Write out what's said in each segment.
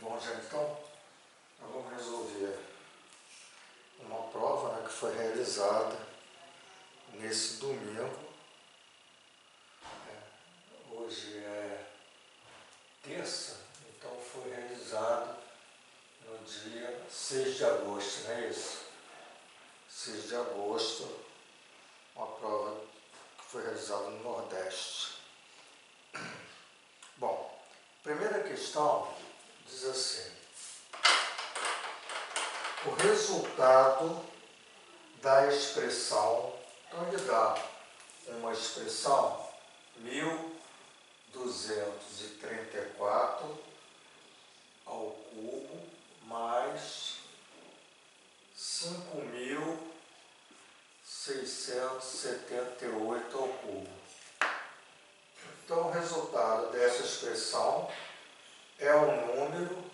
Bom, gente, então nós vamos resolver uma prova, né, que foi realizada nesse domingo. Hoje é terça, então foi realizado no dia 6 de agosto, não é isso? 6 de agosto, uma prova que foi realizada no Nordeste. Bom, primeira questão diz assim: o resultado da expressão, então ele dá uma expressão 1234 ao cubo mais 5678 ao cubo. Então o resultado dessa expressão é um número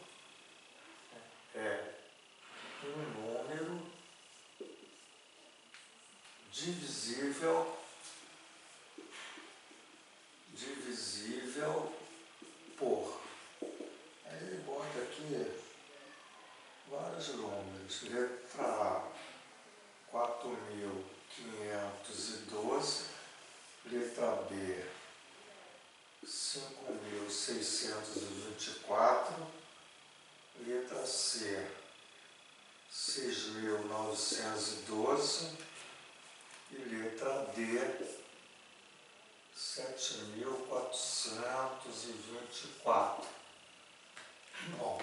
divisível por. Aí ele bota aqui vários números. Letra A, 4512. Letra B, 5624. Letra C, 6912. E letra D, 7424. Bom,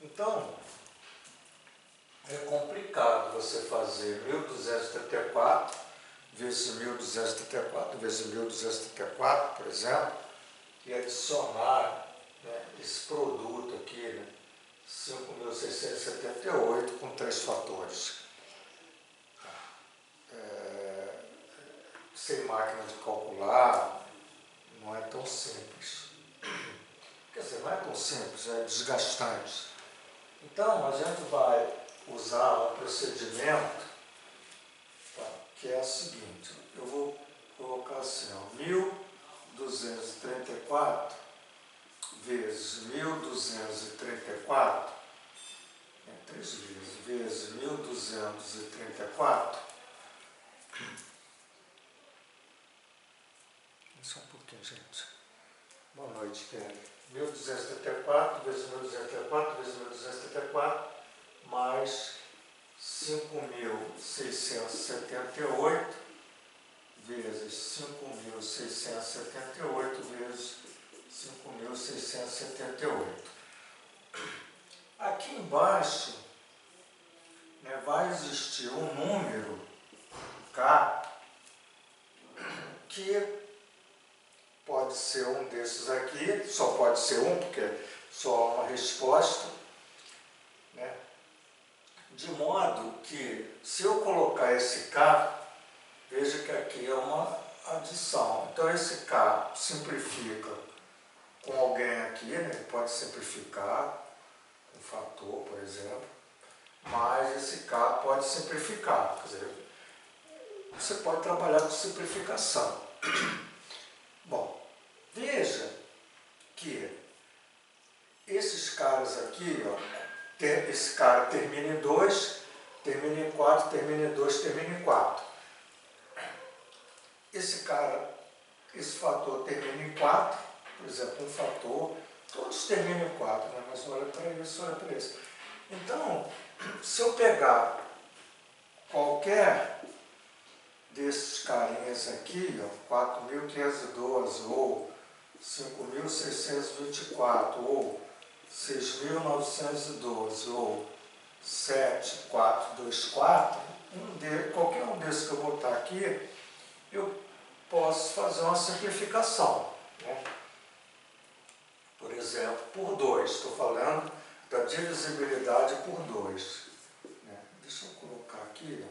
então é complicado você fazer 1234 vezes 1234 vezes 1234, por exemplo, e adicionar, né, esse produto aqui, né, 5.678 com 3 fatores. Sem máquina de calcular, não é tão simples. Quer dizer, não é tão simples, é desgastante. Então, a gente vai usar um procedimento, tá, que é o seguinte: eu vou colocar assim, ó, 1234 vezes 1234, 3 vezes, vezes 1234. Só um pouquinho, gente. Boa noite, Kelly. 1234 vezes 1234 vezes 1234 mais 5.678 vezes 5.678 vezes 5.678. Aqui embaixo, né, vai existir um número K que pode ser um desses aqui, só pode ser um, porque só há uma resposta, né? De modo que, se eu colocar esse K, veja que aqui é uma adição. Então, esse K simplifica com alguém aqui, né? Pode simplificar com um fator, por exemplo, mas esse K pode simplificar, quer dizer, você pode trabalhar com simplificação. Bom, veja que esses caras aqui, ó, esse cara termina em 2, termina em 4, termina em 2, termina em 4. Esse cara, esse fator termina em 4, por exemplo, um fator, todos terminam em 4, né? Mas olha para isso, olha para isso. Então, se eu pegar qualquer desses carinhas aqui, ó, 4.512 ou 5.624 ou 6.912 ou 7.424, qualquer um desses que eu botar aqui, eu posso fazer uma simplificação, né? Por exemplo, por 2, estou falando da divisibilidade por 2. Né? Deixa eu colocar aqui, ó.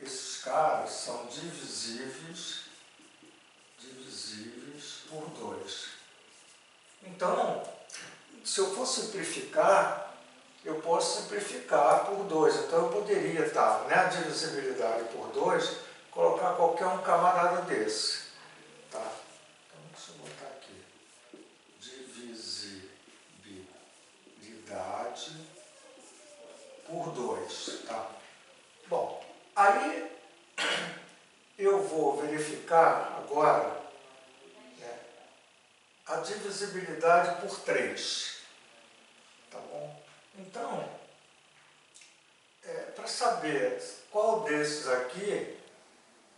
Esses caras são divisíveis por 2. Então, se eu for simplificar, eu posso simplificar por 2. Então, eu poderia estar, né, a divisibilidade por 2, colocar qualquer um camarada desse. Tá? Então, deixa eu botar aqui. Divisibilidade 2. Tá? Bom, aí eu vou verificar agora, né, a divisibilidade por 3. Tá bom? Então, para saber qual desses aqui,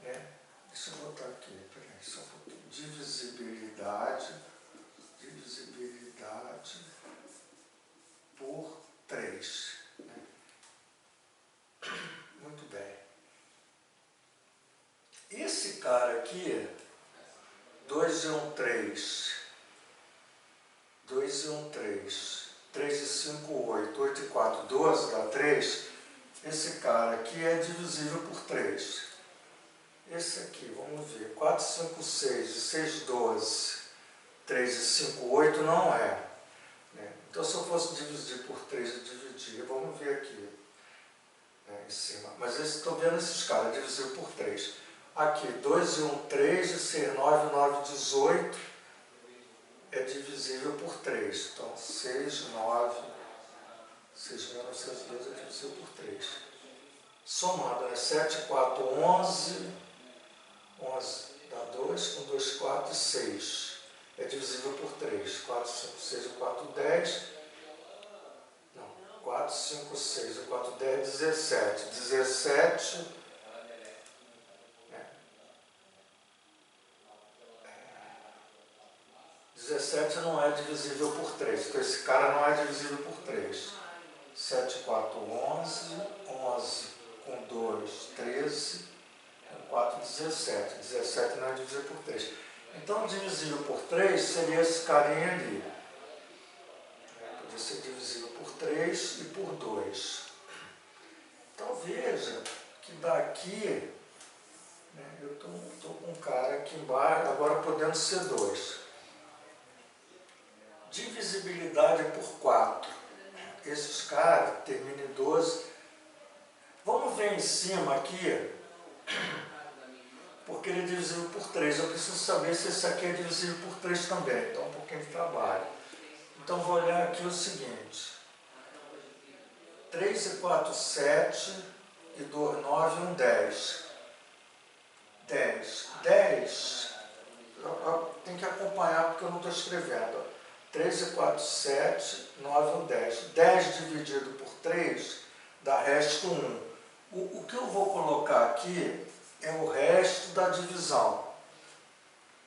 né, deixa eu botar aqui, peraí, só um pouquinho. Divisibilidade por 3. Né? Muito bem. Esse cara aqui, 2 e 1, 3. 2 e 1, 3. 3 e 5, 8. 8 e 4, 12 dá 3. Esse cara aqui é divisível por 3. Esse aqui, vamos ver. 4, 5, 6. E 6, 12. 3 e 5, 8 não é. Né? Então, se eu fosse dividir por 3, eu dividia. Vamos ver aqui, né, em cima. Mas estou vendo esses caras, dividir por 3. Aqui, 2 e 1, 3. E 6, 9, 9, 18. É divisível por 3. Então, 6, 9, 6 menos 6, 2 é divisível por 3. Somado, né? 7, 4, 11. 11 dá 2, com 2, 4 e 6. É divisível por 3. 4, 5, 6 e 4, 10. Não, 4, 5, 6 e 4, 10, 17. 17, né? 17 não é divisível por 3. Então, esse cara não é divisível por 3. 7, 4, 11. 11 com 2, 13. Com 4, 17. 17 não é divisível por 3. Então, divisível por 3 seria esse carinha ali. Podia ser divisível por 3 e por 2. Então, veja que daqui, né, eu estou com um cara aqui embaixo, agora podendo ser 2. Divisibilidade por 4. Esses caras terminam em 12. Vamos ver em cima aqui, porque ele é divisível por 3. Eu preciso saber se esse aqui é divisível por 3 também. Então, um pouquinho de trabalho. Então, vou olhar aqui o seguinte. 3 e 4, 7. E 2, 9 e 1, 10. 10. 10. Tem que acompanhar porque eu não estou escrevendo. 3 e 4, 7. 9 e 1, 10. 10 dividido por 3 dá resto 1. O que eu vou colocar aqui é o resto da divisão.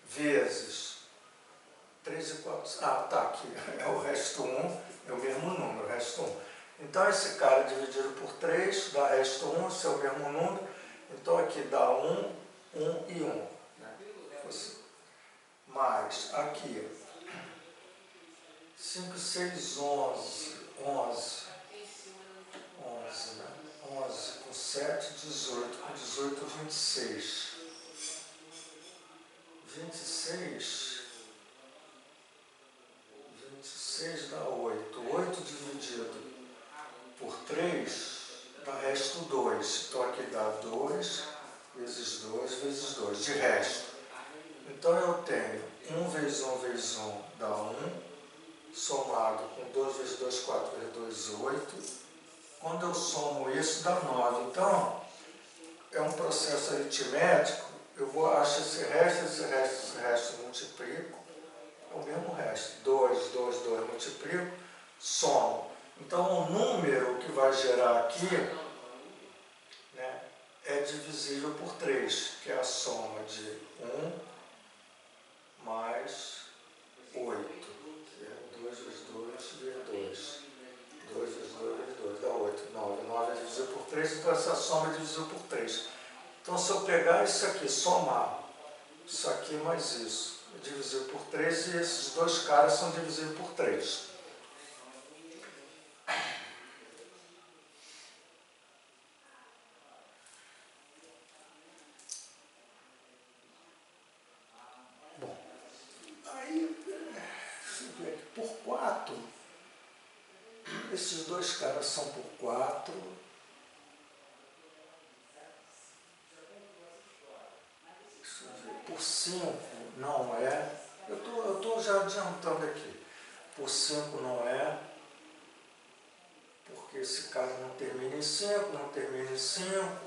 Vezes 3 e 4... Ah, tá aqui. É o resto 1. É o mesmo número, o resto 1. Então, esse cara dividido por 3 dá resto 1. Esse é o mesmo número. Então, aqui dá 1, 1 e 1. Né? Mais aqui 5, 6, 11. 11. 11, né? 11 com 7, 18. Com 18, 26. 26. 26 dá 8. 8 dividido por 3 dá resto 2. Então aqui dá 2 vezes 2 vezes 2, de resto. Então eu tenho 1 vezes 1 vezes 1 dá 1, somado com 2 vezes 2, 4 vezes 2, 8. Quando eu somo isso dá 9. Então, é um processo aritmético. Eu vou achar esse resto, multiplico. É o mesmo resto. 2, 2, 2, multiplico, somo. Então, o número que vai gerar aqui, né, é divisível por 3, que é a soma de 1 mais 8. Que é 2 vezes 2 vezes 2. 2 vezes 2 vezes 2 dá 8. 9. 9 é divisível por 3, então essa soma é divisível por 3. Então, se eu pegar isso aqui, somar isso aqui mais isso, é divisível por 3 e esses dois caras são divisíveis por 3. Bom, aí, deixa eu ver aqui, por 4, esses dois caras são por 4. Deixa eu ver, por 5 não é. Eu tô já adiantando aqui. Por 5 não é, porque esse cara não termina em 5, não termina em 5,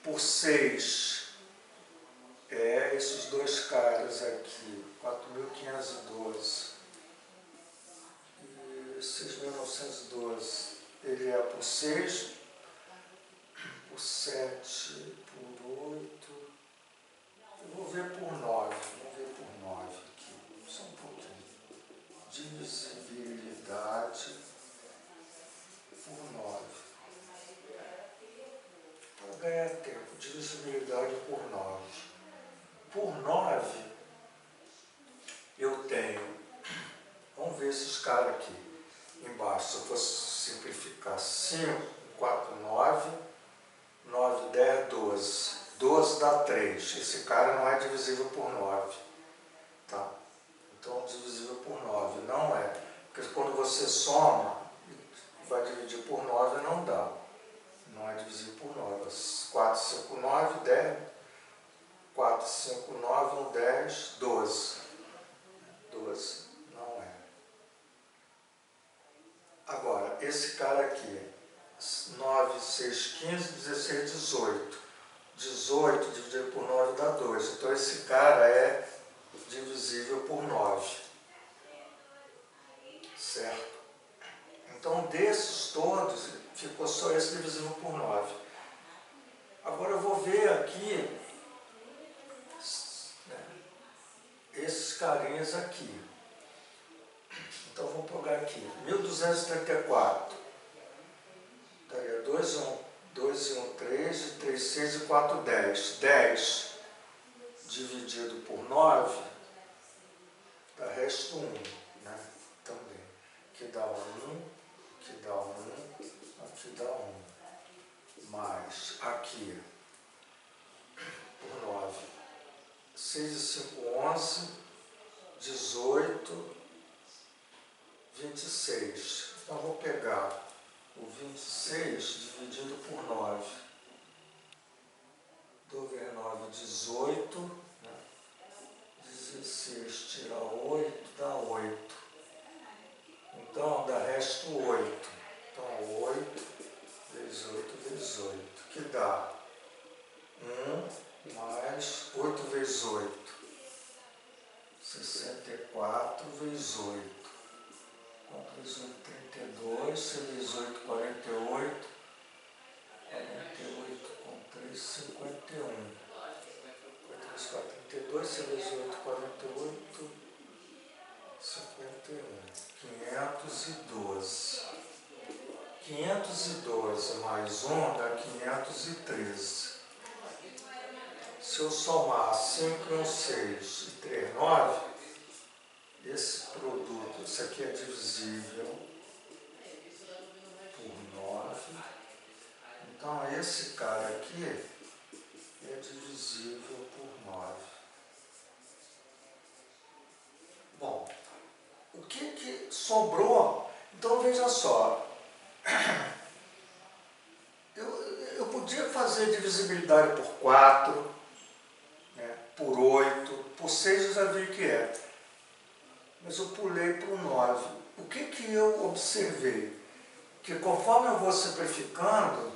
por 6 esses dois caras aqui, 4.512 e 6.912, ele é por 6, por 7, por 8, eu vou ver por 9, aqui, só um pouquinho, divisibilidade por 9, para ganhar tempo, divisibilidade por 9. Por 9, eu tenho, vamos ver esses caras aqui embaixo, se eu fosse simplificar, 5, 4, 9, 9, 10, 12. 12 dá 3, esse cara não é divisível por 9, tá? Então, divisível por 9, não é, porque quando você soma, vai dividir por 9 não dá, não é divisível por 9, 4, 5, 9, 10, 4, 5, 9, 1, 10, 12. 12 não é. Agora, esse cara aqui, 9, 6, 15, 16, 18. 18 dividido por 9 dá 2. Então, esse cara é divisível por 9. Certo? Então, desses todos, ficou só esse divisível por 9. Agora, eu vou ver aqui esses carinhas aqui. Então, vou pegar aqui. 1234. Daria 2 e 1. 2 e 1, 3, e 3, 6 e 4, 10. 10 dividido por 9 dá resto 1, né? Também. Aqui dá 1, aqui dá 1, aqui dá 1. Mais aqui por 9. 6 e 5, 11, 18, 26. Então, vou pegar o 26 dividido por 9. 2 vezes 9, 18. Né? 16 tira 8, dá 8. Então, dá resto 8. Então, 8 vezes 8 vezes 8. Que dá 1 mais 8 vezes 8. 64 vezes 8. 4 vezes 8, 32, 6 vezes 8, 48, 48 com 3, 51. 4 vezes 4, 32, 6 vezes 8, 48, 51. 512. 512 mais 1 dá 513. Se eu somar 5 e 1, 6 e 3, 9, esse produto, isso aqui é divisível por 9. Então, esse cara aqui é divisível por 9. Bom, o que sobrou? Então, veja só. Eu podia fazer divisibilidade por 4, né, por 8, por 6 eu já vi que é. Mas eu pulei para o 9. O que eu observei? Que conforme eu vou simplificando,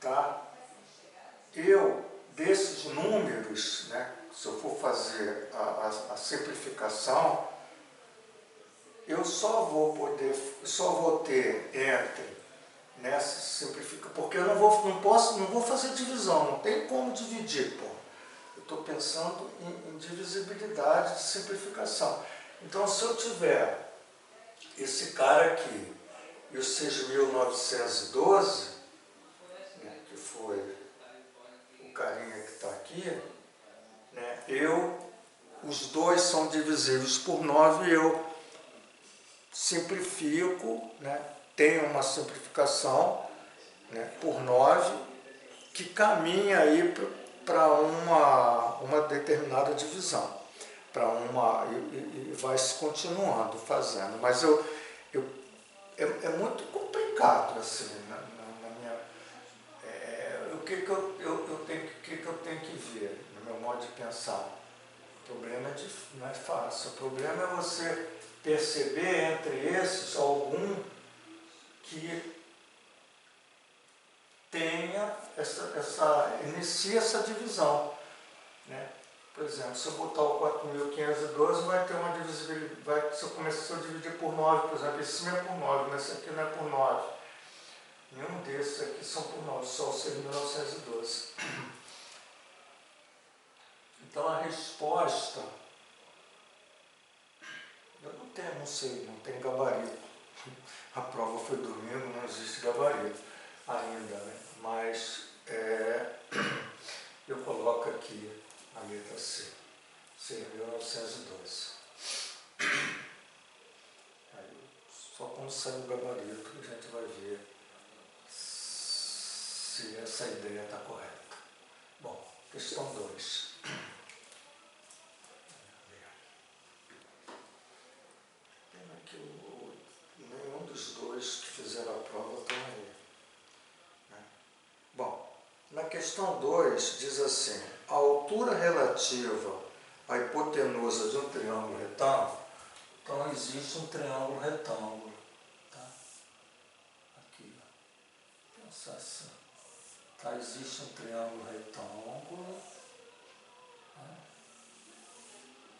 tá, eu, desses números, né, se eu for fazer a simplificação, eu só vou ter entre nessa simplificação, porque eu não vou fazer divisão, não tem como dividir, pô. Eu estou pensando em divisibilidade de simplificação. Então, se eu tiver esse cara aqui e os 6.912, né, que foi o carinha que está aqui, né, os dois são divisíveis por 9, eu simplifico, né, tenho uma simplificação, né, por 9, que caminha aí para uma determinada divisão. E vai se continuando fazendo, mas é muito complicado assim, na minha, o que eu tenho que ver no meu modo de pensar. O problema não é fácil, o problema é você perceber entre esses algum que inicie essa divisão, né? Por exemplo, se eu botar o 4.512, vai ter uma divisibilidade, se eu começar a dividir por 9, por exemplo, esse é por 9, mas esse aqui não é por 9. Nenhum desses aqui são por 9, só o 6.912. Então a resposta, eu não sei, não tem gabarito. A prova foi domingo, não existe gabarito ainda, né? Mas eu coloco aqui a letra C, 6.912. Aí, só quando sair o gabarito a gente vai ver se essa ideia está correta. Bom, questão 2. Pena que nenhum dos dois que fizeram a prova estão aí, né? Bom, na questão 2 diz assim: a altura relativa à hipotenusa de um triângulo retângulo. Então existe um triângulo retângulo, tá? Aqui, ó. Pensar assim. Tá, existe um triângulo retângulo. Né?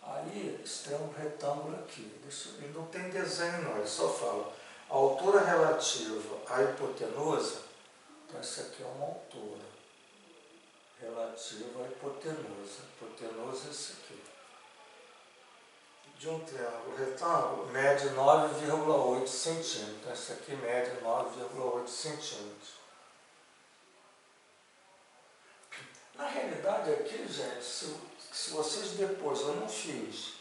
Aí, esse triângulo retângulo aqui, ele não tem desenho não, ele só fala a altura relativa à hipotenusa. Então essa aqui é uma altura relativa à hipotenusa. A hipotenusa é esse aqui. De um triângulo retângulo, mede 9,8 centímetros. Então esse aqui mede 9,8 centímetros. Na realidade aqui, gente, se vocês depois, eu não fiz,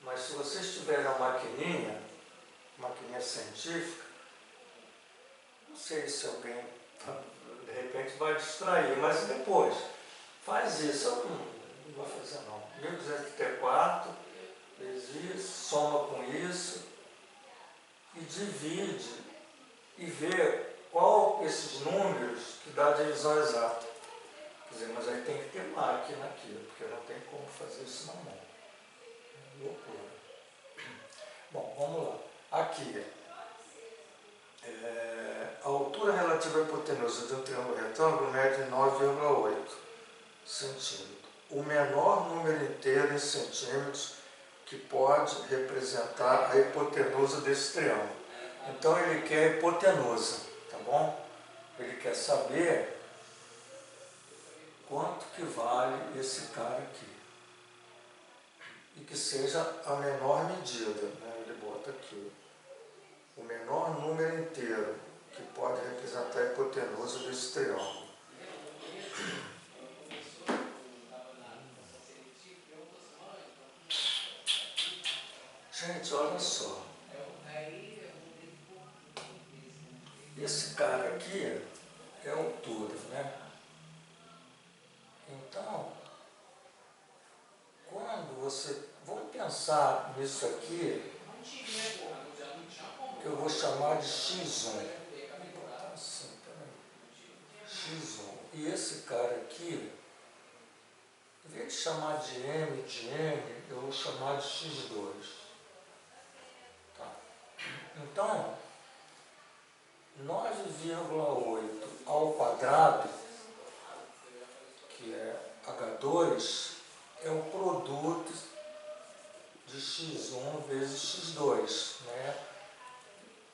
mas se vocês tiverem a maquininha científica, não sei se alguém de repente vai distrair, mas depois faz isso. Eu não vou fazer não. 1234 vezes isso, soma com isso e divide e vê qual esses números que dá a divisão exata. Quer dizer, mas aí tem que ter máquina aqui, porque não tem como fazer isso na mão. É loucura. Bom, vamos lá. Aqui, a altura relativa à hipotenusa de um triângulo retângulo mede 9,8 centímetros. O menor número inteiro em centímetros que pode representar a hipotenusa desse triângulo. Então ele quer a hipotenusa, tá bom? Ele quer saber quanto que vale esse cara aqui. E que seja a menor medida, né? Ele bota aqui o menor número inteiro que pode representar a hipotenusa desse triângulo. Gente, olha só. Esse cara aqui é a altura, né? Então, quando você... Vamos pensar nisso aqui, que eu vou chamar de X1. Assim, X1. E esse cara aqui, em vez de chamar de M, eu vou chamar de X2. Tá. Então, 9,8 ao quadrado, que é H2, é o produto de x1 vezes x2, né?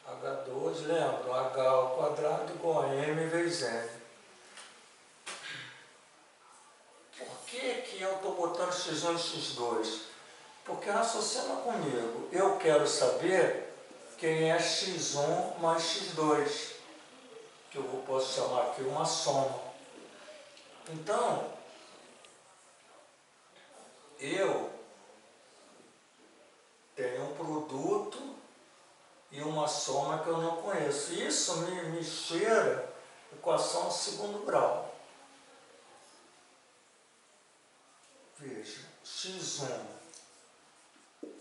H2, lembra, H ao quadrado igual a M vezes N. Por que eu estou botando x1 e x2? Porque raciocina comigo, eu quero saber quem é x1 mais x2, que eu posso chamar aqui uma soma. Então, eu tenho um produto e uma soma que eu não conheço. Isso me cheira equação de segundo grau. Veja, x1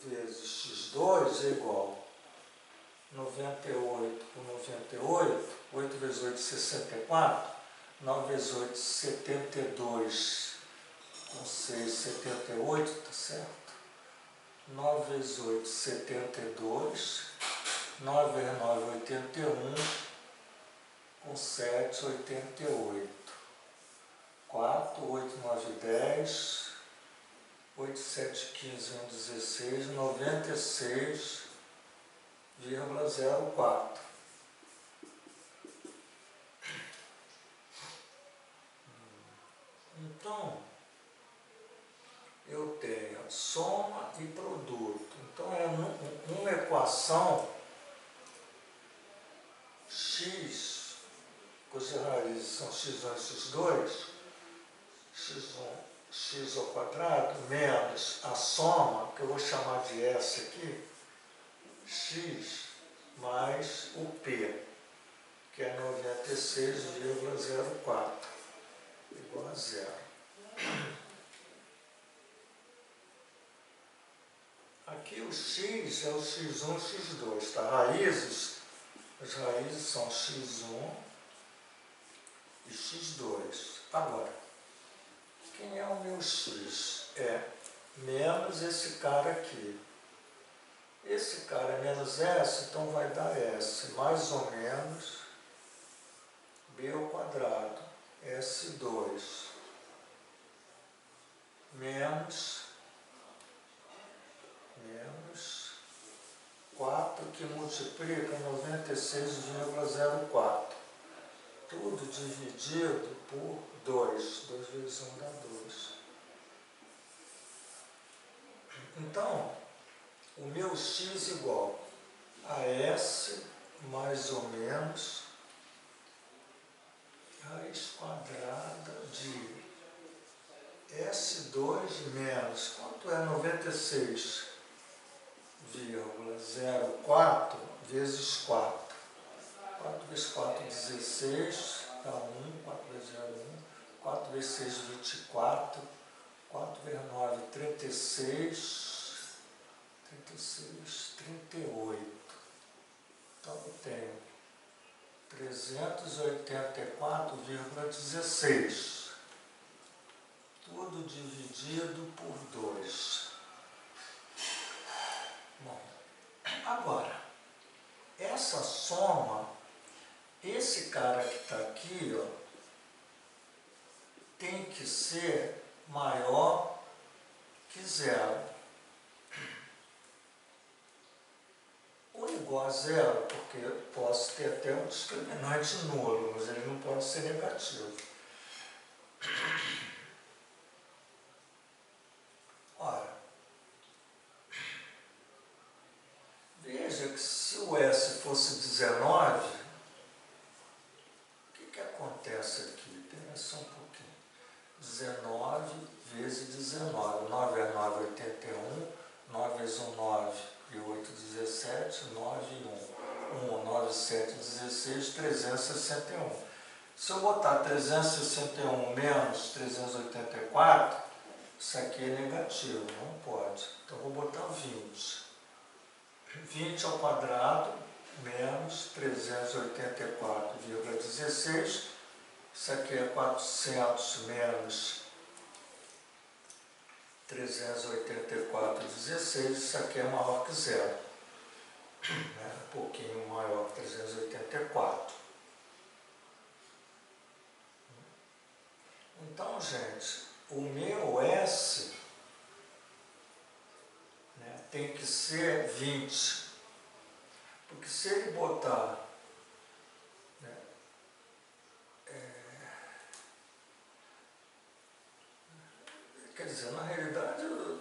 vezes x2 é igual 98 por 98, 8 vezes 8, 64, 9 vezes 8, 72, com 6, 78, tá certo? 9 vezes 8, 72, 9 vezes 9, 81, com com 7, 88. 4, 8, 9, 10, 8, 7, 15, 1, 16, 96,04. Então, eu tenho soma e produto. Então, é uma equação x, cujas raízes são x1 e x2, x1, x ao quadrado, menos a soma, que eu vou chamar de S aqui, x mais o P, que é 96,04, igual a zero. Aqui o x é o x1 e x2, tá? As raízes são x1 e x2. Agora, quem é o meu x? É menos esse cara aqui. Esse cara é menos S, então vai dar S mais ou menos B ao quadrado, S2, menos 4 que multiplica 96,04. Tudo dividido por 2. 2 vezes 1 dá 2. Então, o meu x igual a S mais ou menos raiz quadrada de S2 menos, quanto é 96,04 vezes 4. 4 vezes 4, 16, dá 1, 4 vezes 0, 1. 4 vezes 6, 24. 4 vezes 9, 36, 38. Então eu tenho 384,16. Tudo dividido por 2. Bom, agora, essa soma, esse cara que está aqui, ó, tem que ser maior que zero. Ou igual a zero, porque eu posso ter até um discriminante nulo, mas ele não pode ser negativo. Ora, veja que se o S fosse 19, o que acontece aqui? Espera só um pouquinho. 19 vezes 19. 9 vezes 9, 81. 9 vezes 1, 9. E 8, 17. 9 e 1. 1, 9, 7, 16, 361. Se eu botar 361 menos 384, isso aqui é negativo, não pode. Então, eu vou botar 20. 20 ao quadrado menos 384,16. Isso aqui é 400 menos 384,16. Isso aqui é maior que zero. Um pouquinho maior que 384. Então, gente, o meu S, né, tem que ser 20. Porque se ele botar, né, quer dizer, na realidade, eu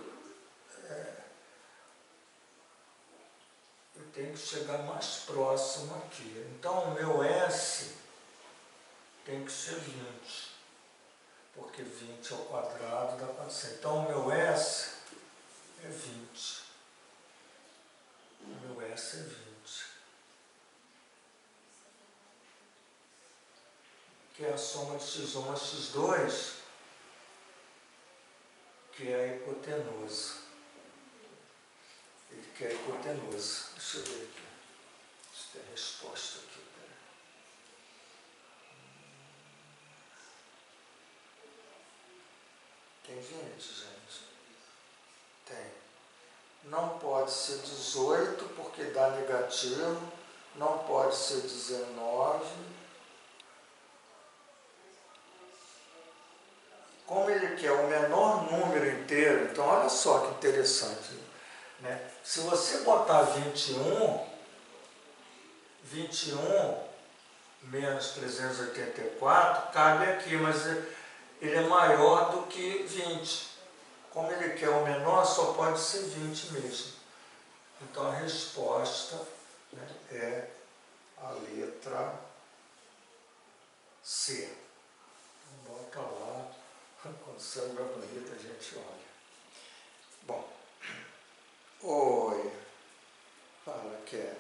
tenho que chegar mais próximo aqui. Então, o meu S tem que ser 20. Porque 20 ao quadrado dá 400. Então, o meu S é 20. O meu S é 20. Que é a soma de x1 a x2, que é a hipotenusa. Ele quer a hipotenusa. Deixa eu ver aqui. Se tem resposta aqui. Tem 20, gente? Tem. Não pode ser 18 porque dá negativo. Não pode ser 19 como ele quer o menor número inteiro, então olha só que interessante, né? Se você botar 21 menos 384, cabe aqui, mas ele é maior do que 20. Como ele quer o menor, só pode ser 20 mesmo. Então a resposta, né, é a letra C. Então, bota lá, quando o céu é bonito a gente olha. Bom, oi, fala, Kelly.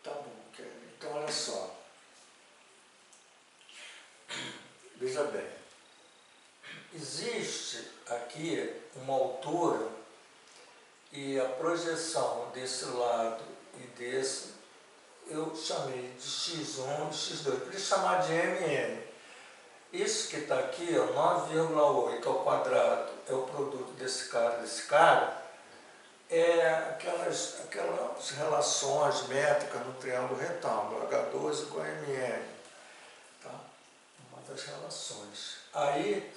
Tá bom, Kelly. Então olha só. Veja bem, existe aqui uma altura e a projeção desse lado e desse eu chamei de x1 e x2, por isso chamar de mn. Isso que está aqui, 9,8 ao quadrado, é o produto desse cara, é aquelas relações métricas no triângulo retângulo, H12 igual a mn. Tá? Uma das relações. Aí,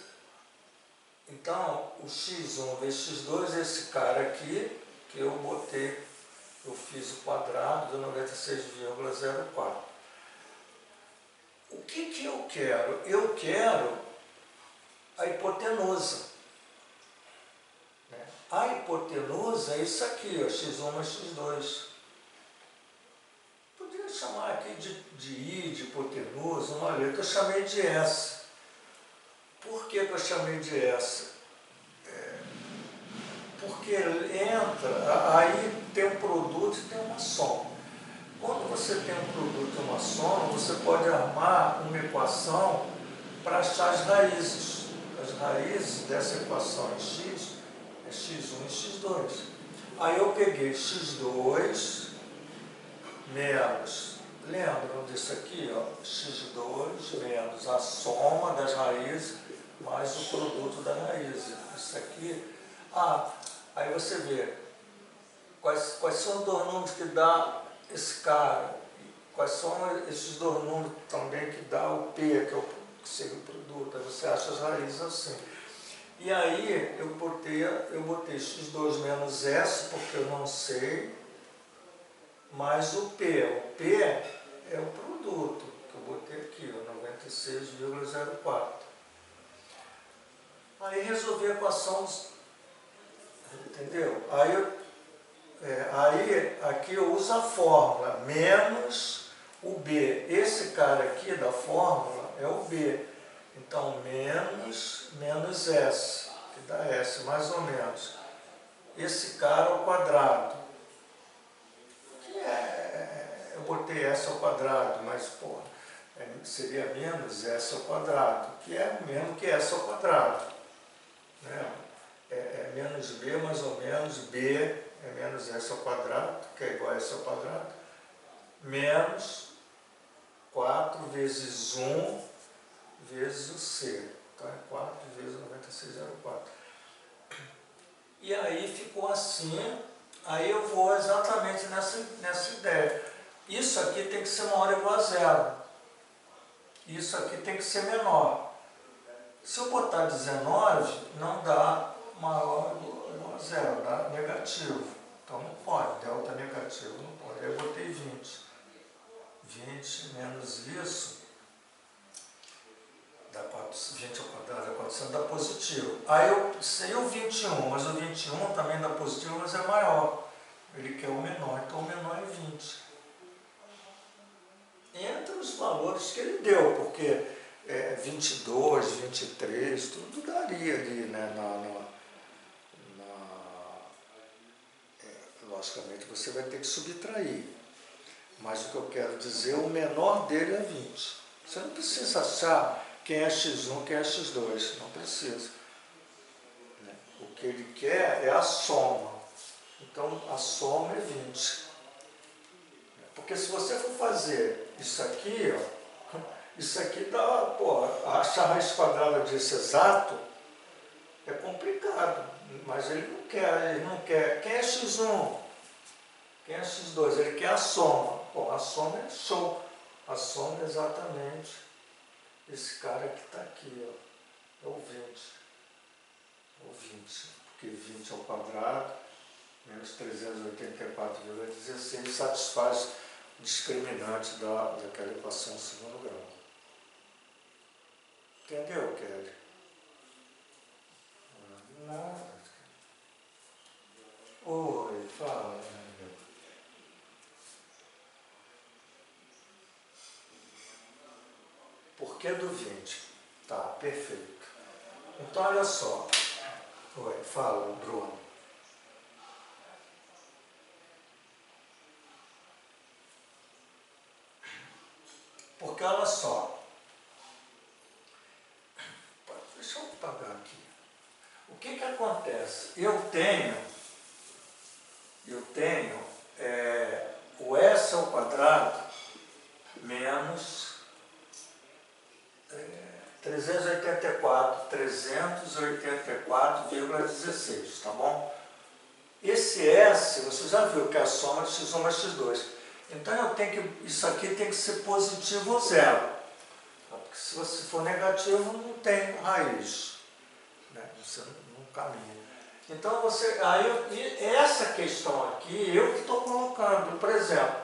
então, o x1 vezes x2 é esse cara aqui, que eu botei, eu fiz o quadrado de 96,04. O que eu quero? Eu quero a hipotenusa. Né? A hipotenusa é isso aqui, ó, x1 mais x2. Poderia chamar aqui de I, de hipotenusa, uma letra, eu chamei de S. Por que eu chamei de S? Porque entra, aí tem um produto e tem uma soma. Quando você tem um produto e uma soma, você pode armar uma equação para achar as raízes. As raízes dessa equação em x é x1 e x2. Aí eu peguei x2 menos, lembram disso aqui, ó, x2 menos a soma das raízes mais o produto da raiz. Isso aqui, aí você vê quais são os dois números que dá esse cara, quais são esses dois números também que dá o P, que seria o produto, aí você acha as raízes assim. E aí eu botei x2 menos S, porque eu não sei, mais o P. O P é o produto, que eu botei aqui, ó, 96,04. Aí resolvi a equação, entendeu? Aí aqui eu uso a fórmula, menos o B. Esse cara aqui da fórmula é o B. Então, menos S, que dá S, mais ou menos. Esse cara ao quadrado. Eu botei S ao quadrado, mas, pô, seria menos S ao quadrado, que é o mesmo que S ao quadrado. Né? É menos B, mais ou menos, B é menos S ao quadrado, que é igual a S ao quadrado, menos 4 vezes 1 vezes o C. Então é 4 vezes 96,04. E aí ficou assim, aí eu vou exatamente nessa ideia. Isso aqui tem que ser maior ou igual a zero. Isso aqui tem que ser menor. Se eu botar 19, não dá maior ou igual a zero, dá negativo. Então não pode, delta negativo, não pode. Aí eu botei 20. 20 menos isso, dá 20 ao quadrado, dá 400, dá positivo. Aí eu sei o 21, mas o 21 também dá positivo, mas é maior. Ele quer o menor, então o menor é 20. Entre os valores que ele deu, porque 22, 23, tudo daria ali, né, logicamente você vai ter que subtrair. Mas o que eu quero dizer, o menor dele é 20. Você não precisa achar quem é x1, quem é x2, não precisa. O que ele quer é a soma. Então a soma é 20. Porque se você for fazer isso aqui, ó, isso aqui dá, pô, achar a raiz quadrada disso exato é complicado. Mas ele não quer. Quem é x1? Quem é x2? Ele quer a soma. Bom, a soma é show. A soma é exatamente esse cara que está aqui, ó, é o 20. É o 20, porque 20 ao quadrado, menos 384,16, satisfaz o discriminante daquela equação em segundo grau. Entendeu, Kelly? Nada. Oi, fala. Por que do 20? Tá, perfeito. Então, olha só. Oi, fala, Bruno. Porque, olha só. Deixa eu apagar aqui. O que acontece? Eu tenho o S ao quadrado menos 384,16, tá bom? Esse S, você já viu que é a soma de x1 mais x2. Então eu tenho que, isso aqui tem que ser positivo ou zero. Porque se você for negativo, não tem raiz. Né? Você não caminha. Então essa questão aqui, eu que estou colocando. Por exemplo,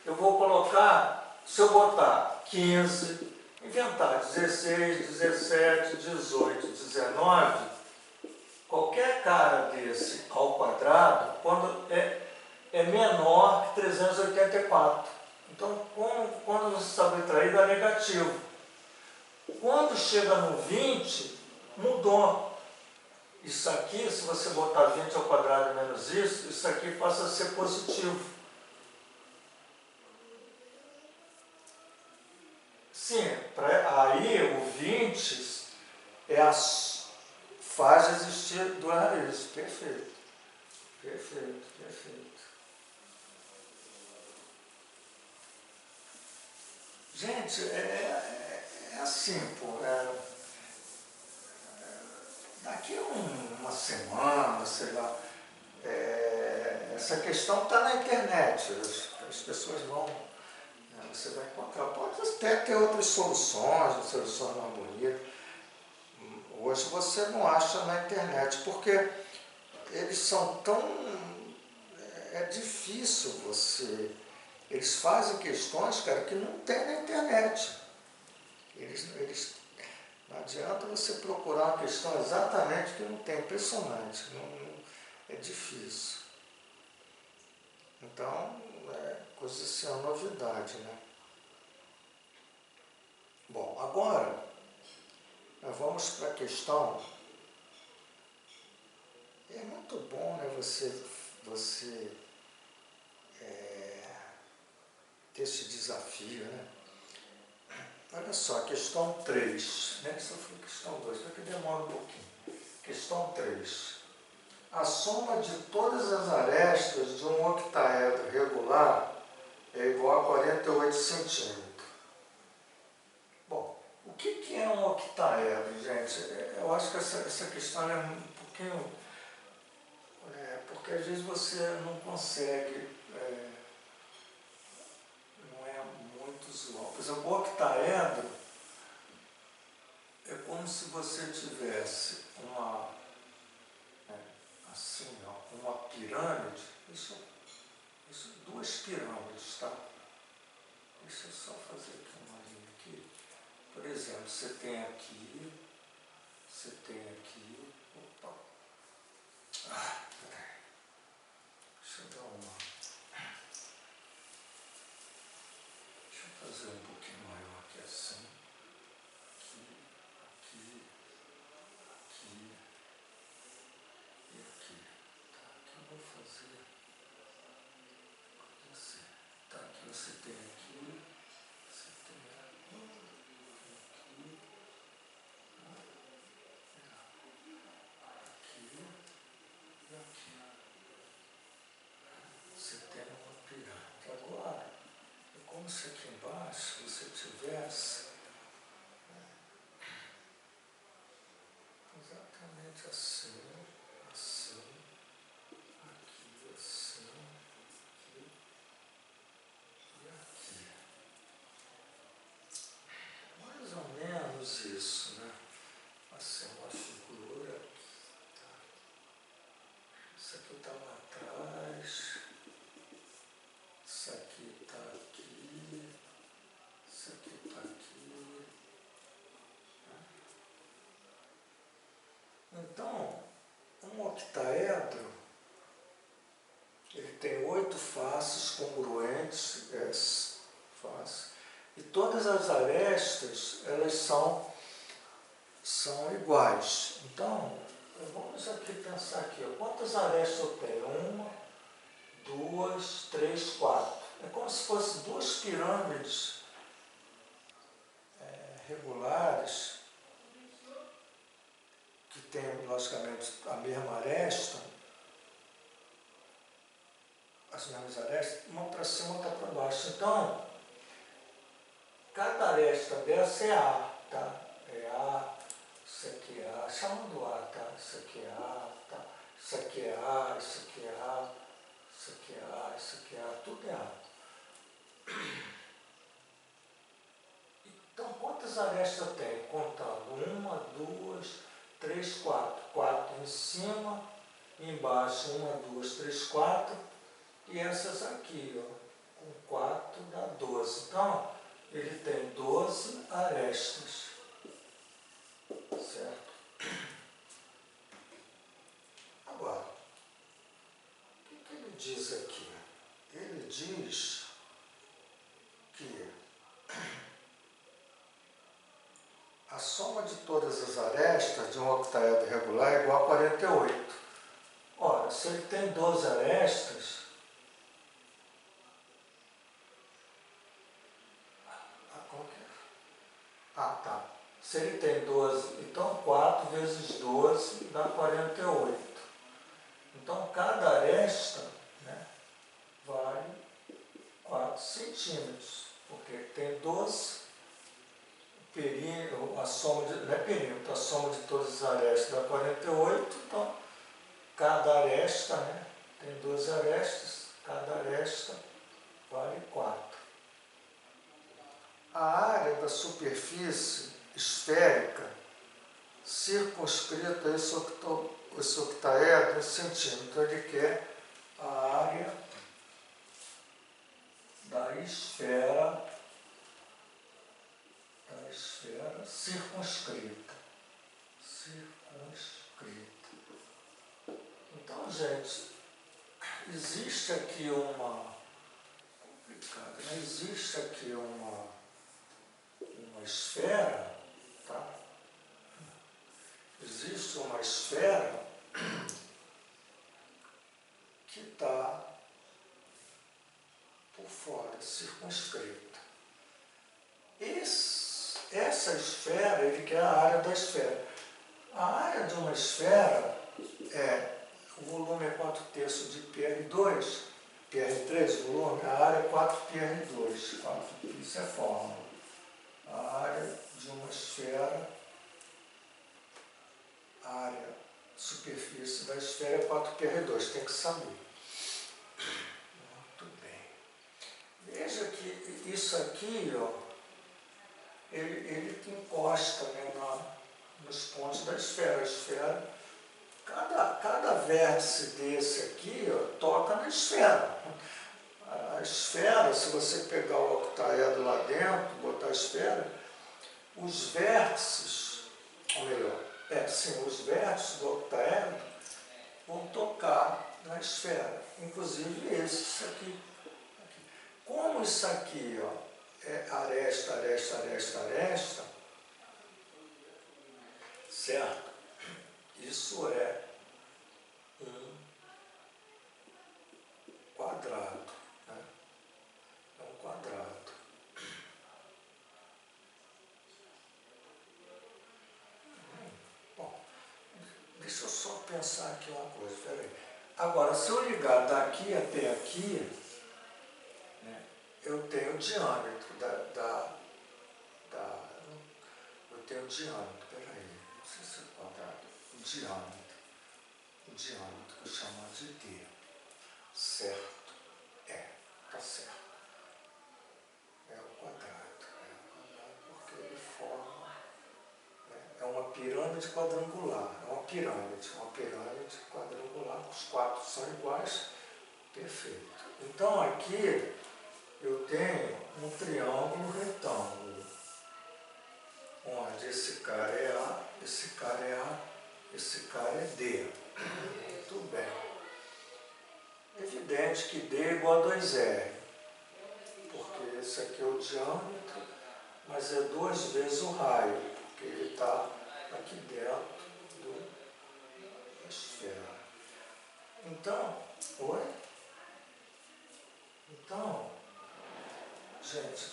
eu vou colocar, se eu botar 15, inventar 16, 17, 18, 19, qualquer cara desse ao quadrado, quando é menor que 384. Então, quando você subtrair, dá negativo. Quando chega no 20, mudou. Isso aqui, se você botar 20 ao quadrado menos isso aqui passa a ser positivo. Sim, aí o 20 faz existir duas raízes. Perfeito. Perfeito, perfeito. Gente, é assim, pô. Daqui a uma semana, sei lá, essa questão está na internet. As pessoas vão. Você vai encontrar. Pode até ter outras soluções mais bonitas. Hoje você não acha na internet, porque eles são tão... É difícil você... Eles fazem questões, cara, que não tem na internet. Não adianta você procurar uma questão exatamente que não tem. Impressionante. É difícil. Então, coisa assim, é uma novidade, né? Bom, agora, nós vamos para a questão. É muito bom, né, você ter esse desafio, né? Olha só, questão 3, né? Isso foi questão 2, só que demora um pouquinho. Questão 3. A soma de todas as arestas de um octaedro regular é igual a 48 centímetros. Bom, o que é um octaedro, gente? Eu acho que essa questão é um pouquinho... porque às vezes você não consegue... não é muito usual. Por exemplo, o octaedro é como se você tivesse assim, ó, uma pirâmide. Duas pirâmides, tá? Deixa eu só fazer aqui uma linha aqui. Por exemplo, você tem aqui, opa, peraí, deixa eu fazer um pouquinho maior aqui assim, aqui, e aqui. Tá, aqui eu vou fazer assim. Tá, aqui você tem aqui, você tem aqui, e aqui. Você tem uma pirâmide. Agora, é como se aqui embaixo você tivesse exatamente assim, assim, aqui, assim, aqui e aqui. aqui está lá atrás, isso aqui está aqui, isso aqui está aqui. Então, um octaedro, ele tem 8 faces congruentes, faces, e todas as arestas, elas são iguais. Então, vamos aqui pensar aqui, ó, quantas arestas eu tenho? 1, 2, 3, 4. É como se fossem 2 pirâmides regulares, que tem, logicamente, a mesma aresta, as mesmas arestas, uma para cima, outra para baixo. Então, cada aresta dessa é A, tá? É A, isso aqui é A, chamando A, tá? Isso aqui é A, tá? Isso aqui é A, isso aqui é A, isso aqui é A, isso aqui é A, tudo é A. Então, quantas arestas eu tenho? Contando. 1, 2, 3, 4. 4 em cima, embaixo 1, 2, 3, 4. E essas aqui, ó, com 4 dá 12. Então, ele tem 12 arestas. Certo? Agora, o que ele diz aqui? Ele diz que a soma de todas as arestas de um octaedro regular é igual a 48. Ora, se ele tem 12 arestas, como que é? Ah, tá. Se ele tem 12, então 4 vezes 12 dá 48. Então, cada aresta, né, vale 4 centímetros, porque tem 12, perímetro, a soma de, não é perímetro, a soma de todas as arestas dá 48, então cada aresta, né, tem 12 arestas, cada aresta vale 4. A área da superfície esférica circunscrita a esse octaedro em centímetros. Então, ele quer a área da esfera circunscrita. Então, gente, existe aqui complicado, né? Existe aqui uma esfera, tá? Existe uma esfera que está por fora, circunscrita. Essa esfera, ele quer a área da esfera. A área de uma esfera o volume é 4/3 de PR2, PR3, volume, a área é 4PR2, isso é fórmula. A área de uma esfera, a área, superfície da esfera é 4PR2, tem que saber. Muito bem. Veja que isso aqui, ó, ele encosta, né, nos pontos da esfera. A esfera, cada vértice desse aqui, ó, toca na esfera. A esfera, se você pegar o octaedro lá dentro, botar a esfera, os vértices, ou melhor, os vértices do octaedro vão tocar na esfera, inclusive esse aqui. Como isso aqui, ó, é aresta, aresta, aresta, aresta, certo? Isso é um quadrado, né? É um quadrado. Bom, deixa eu só pensar aqui uma coisa, peraí. Agora, se eu ligar daqui até aqui, né, eu tenho o diâmetro eu tenho o diâmetro, peraí, não sei se é quadrado, o diâmetro, que eu chamo de D, certo? Tá certo. É o quadrado, porque ele forma, né, é uma pirâmide quadrangular, é uma pirâmide quadrangular com os quatro são iguais, perfeito. Então aqui eu tenho um triângulo retângulo, onde esse cara é A, esse cara é A, esse cara é D. Muito bem. Evidente que D é igual a 2R, porque esse aqui é o diâmetro, mas é 2 vezes o raio, porque ele está aqui dentro da esfera. Então, Então, gente,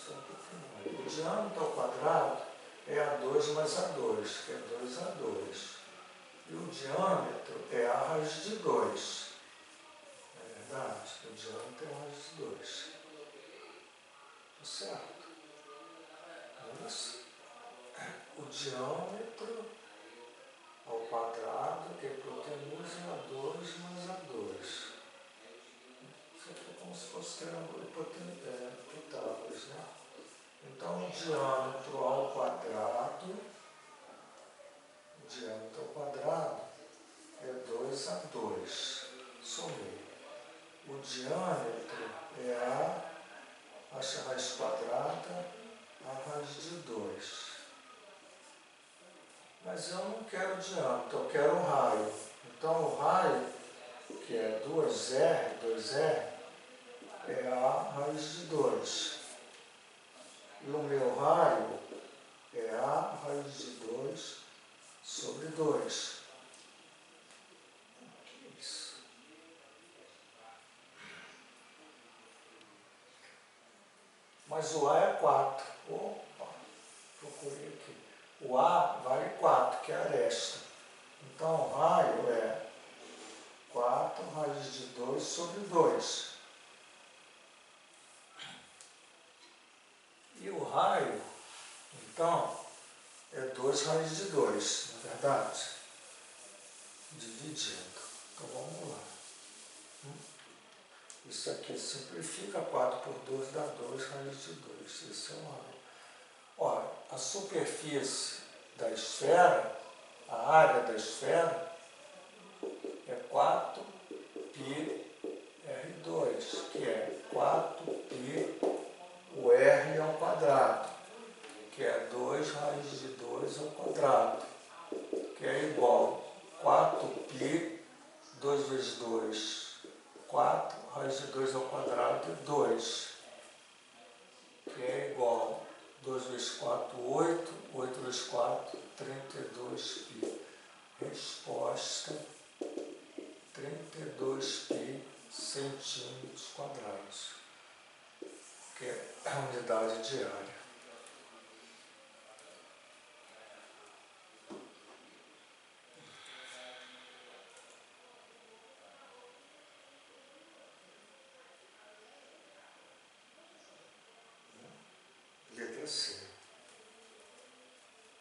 o diâmetro ao quadrado é A2 mais A2, que é 2A2. E o diâmetro é A raiz de 2. É verdade? O diâmetro é A raiz de 2. Tá certo? Isso. O diâmetro ao quadrado é hipotenusa A2 mais A2. Isso aqui é como se fosse triângulo Pitágoras, né? Então, o diâmetro ao quadrado é 2A2. Somei. O diâmetro é A raiz quadrada, A raiz de 2. Mas eu não quero diâmetro, eu quero o raio. Então o raio, que é 2R, é A raiz de 2. E o meu raio é A raiz de 2 sobre 2. Que é isso? Mas o A é 4. Opa, procurei aqui. O A vale 4, que é a aresta. Então o raio é 4 raiz de 2 sobre 2. E o raio, então, é 2 raiz de 2, não é verdade? Dividido. Então vamos lá. Isso aqui simplifica, 4 por 2 dá 2 raiz de 2. Esse é o raio. Ora, a superfície da esfera, a área da esfera, é 4πr2, que é 4π o r ao quadrado, que é 2 raiz de 2 ao quadrado, que é igual a 4π, 2 vezes 2, 4 raiz de 2 ao quadrado é 2, que é igual a 2 vezes 4, 8, 8 vezes 4, 32π. Resposta, 32π centímetros quadrados, que é a unidade de área. Letra C.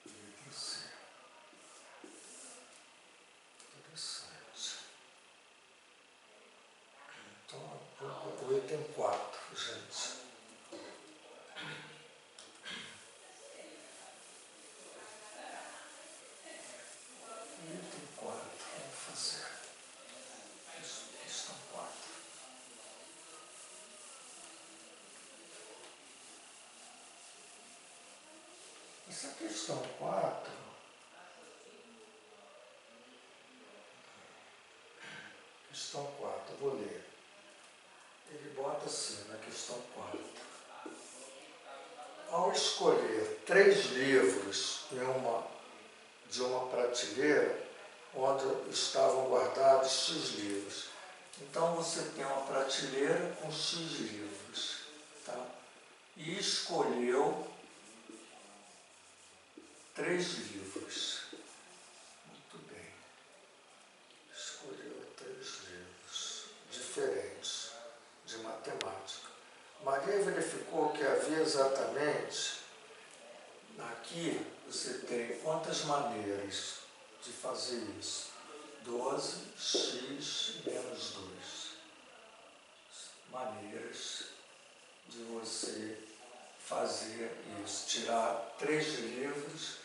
Letra C. Interessante. Então, o item 4, gente. Item 4, vamos fazer. Questão 4. Essa questão 4, eu vou ler. Ele bota assim na questão 4. Ao escolher 3 livros de uma prateleira, onde estavam guardados X livros. Então você tem uma prateleira com X livros, tá? E escolheu 3 livros. Muito bem. Escolheu 3 livros diferentes de matemática. Maria verificou que havia exatamente, aqui você tem quantas maneiras de fazer isso? 12x menos 2. Maneiras de você fazer isso, tirar 3 livros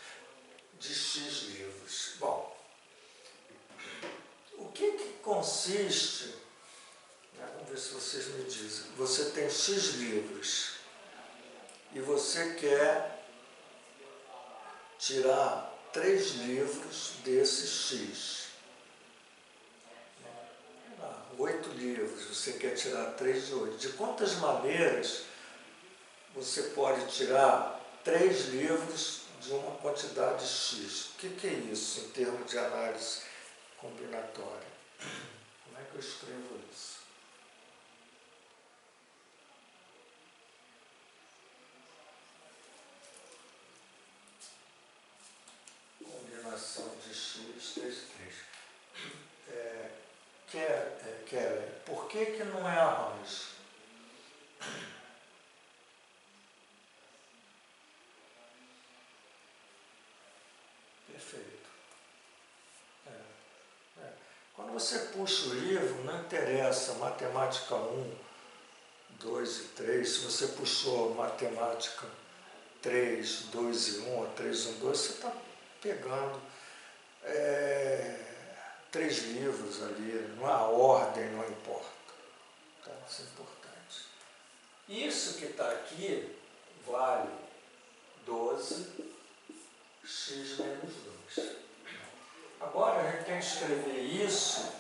de X livros. Bom, consiste, né, vamos ver se vocês me dizem, você tem X livros e você quer tirar 3 livros desses X. 8 livros, você quer tirar 3 de 8. De quantas maneiras você pode tirar 3 livros de uma quantidade X? O que é isso em termos de análise combinatória? Como é que eu escrevo isso? Combinação de X, 3 e 3. Por que não é arranjo? Perfeito. Quando você puxa o livro, não interessa matemática 1, 2 e 3, se você puxou matemática 3, 2 e 1, ou 3, 1, 2, você está pegando 3 livros ali, a ordem não importa. Tá? Isso é importante. Isso que está aqui vale 12 x menos 2. Agora a gente tem que escrever isso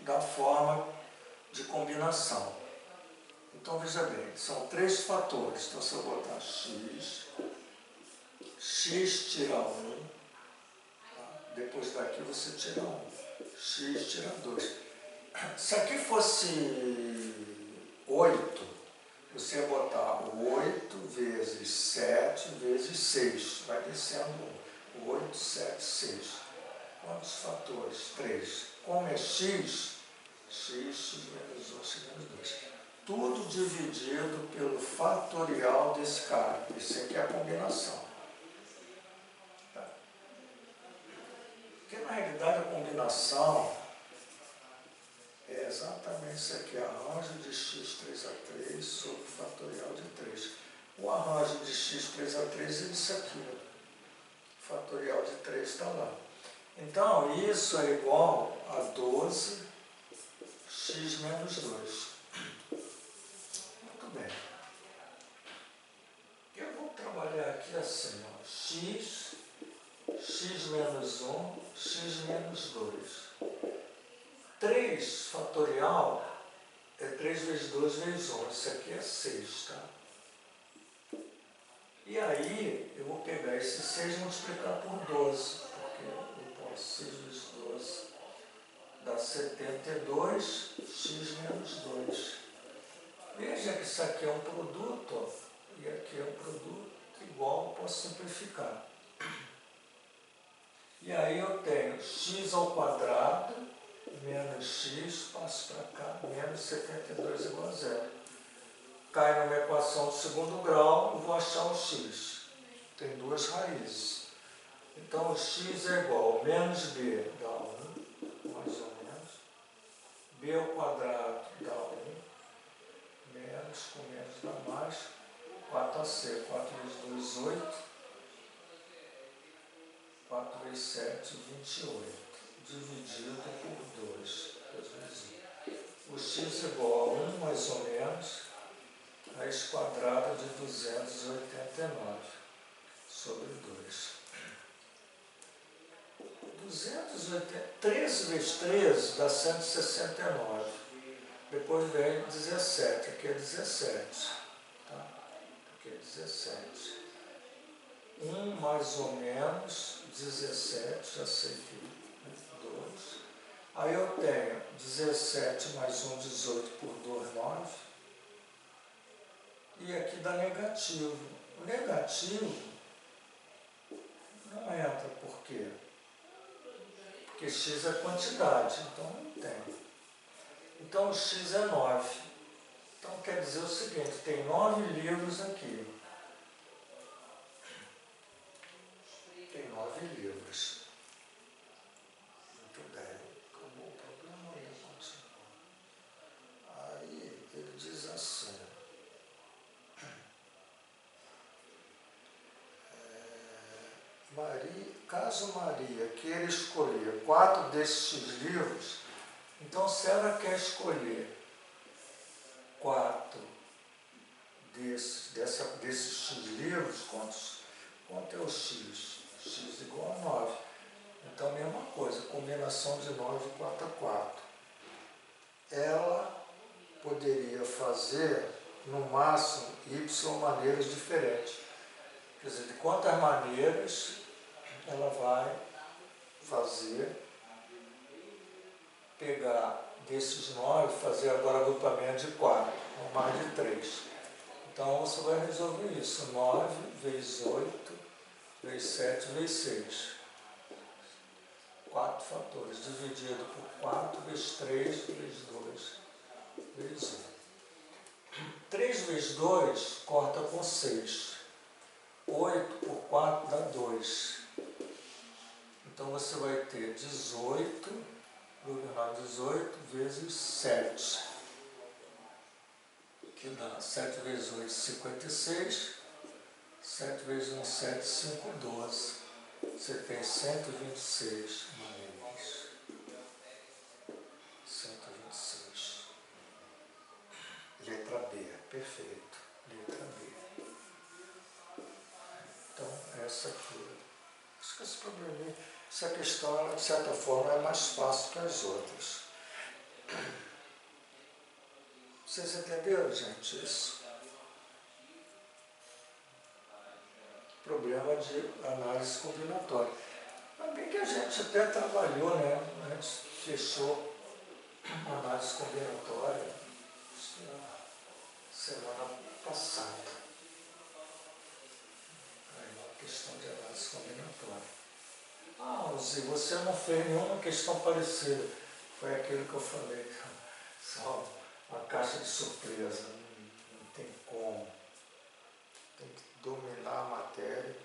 da forma de combinação. Então veja bem, são 3 fatores. Então se eu botar x tira 1, tá? Depois daqui você tira 1, x tira 2. Se aqui fosse 8, você ia botar 8 vezes 7 vezes 6, vai descendo 8, 7, 6. Quantos fatores? 3. Como é x, x menos 1, x menos 2. Tudo dividido pelo fatorial desse cara. Isso aqui é a combinação. Tá? Porque na realidade a combinação é exatamente isso aqui, arranjo de x 3 a 3 sobre o fatorial de 3. O arranjo de x 3 a 3 é isso aqui. O fatorial de 3 está lá. Então, isso é igual a 12 x menos 2. Muito bem. Eu vou trabalhar aqui assim, ó, x menos 1, x menos 2. 3 fatorial é 3 vezes 2 vezes 1. Isso aqui é 6, tá? E aí, eu vou pegar esse 6 e multiplicar por 12. Porque eu posso 6 vezes 12 dá 72, x menos 2. Veja que isso aqui é um produto, ó, e aqui é um produto igual, eu posso simplificar. E aí eu tenho x ao quadrado menos x, passo para cá, menos 72 igual a 0. Cai numa equação de segundo grau, eu vou achar o x. Tem 2 raízes. Então, o x é igual a menos b dá 1, mais ou menos. B ao quadrado dá 1, menos com menos dá mais. 4ac, 4 vezes 2, 8. 4 vezes 7, 28. Dividido por 2. O x é igual a 1 mais ou menos raiz quadrada de 289 sobre 2. 13 vezes 13 dá 169. Depois vem 17. Aqui é 17. Tá? Aqui é 17. 1 mais ou menos 17, já sei que 2. Aí eu tenho 17 mais 1, 18 por 2, 9. E aqui dá negativo. O negativo não entra, por quê? Porque x é quantidade, então não tem. Então o x é 9. Então quer dizer o seguinte, tem 9 livros aqui. Tem 9 livros. Muito bem. Acabou o problema, aí continua. Aí ele diz assim. Caso Maria queira escolher 4 desses livros, Então, se ela quer escolher 4 desses x livros, quanto é o x? X igual a 9. Então, mesma coisa, combinação de 9 e 4 a 4. Ela poderia fazer, no máximo, y maneiras diferentes. Quer dizer, de quantas maneiras ela vai fazer, pegar desses 9, fazer agora agrupamento de 4, ou mais de 3. Então, você vai resolver isso. 9 vezes 8, vezes 7, vezes 6. 4 fatores, dividido por 4, vezes 3, vezes 2, vezes 1. 3 vezes 2 corta com 6. 8 por 4 dá 2. Então, você vai ter 18, 18 vezes 7, que dá 7 vezes 8, 56, 7 vezes 1, 7, 5, 12. Você tem 126 maneiras. 126. Letra B, perfeito. Letra B. Então, essa aqui. Acho que esse problema, essa questão, de certa forma, é mais fácil que as outras. Vocês entenderam, gente, isso? Problema de análise combinatória. Também que a gente até trabalhou, né? A gente fechou a análise combinatória semana passada. Aí, uma questão de análise combinatória. Ah, Alzi, você não fez nenhuma questão parecida. Foi aquilo que eu falei. Só uma caixa de surpresa. Não tem como. Tem que dominar a matéria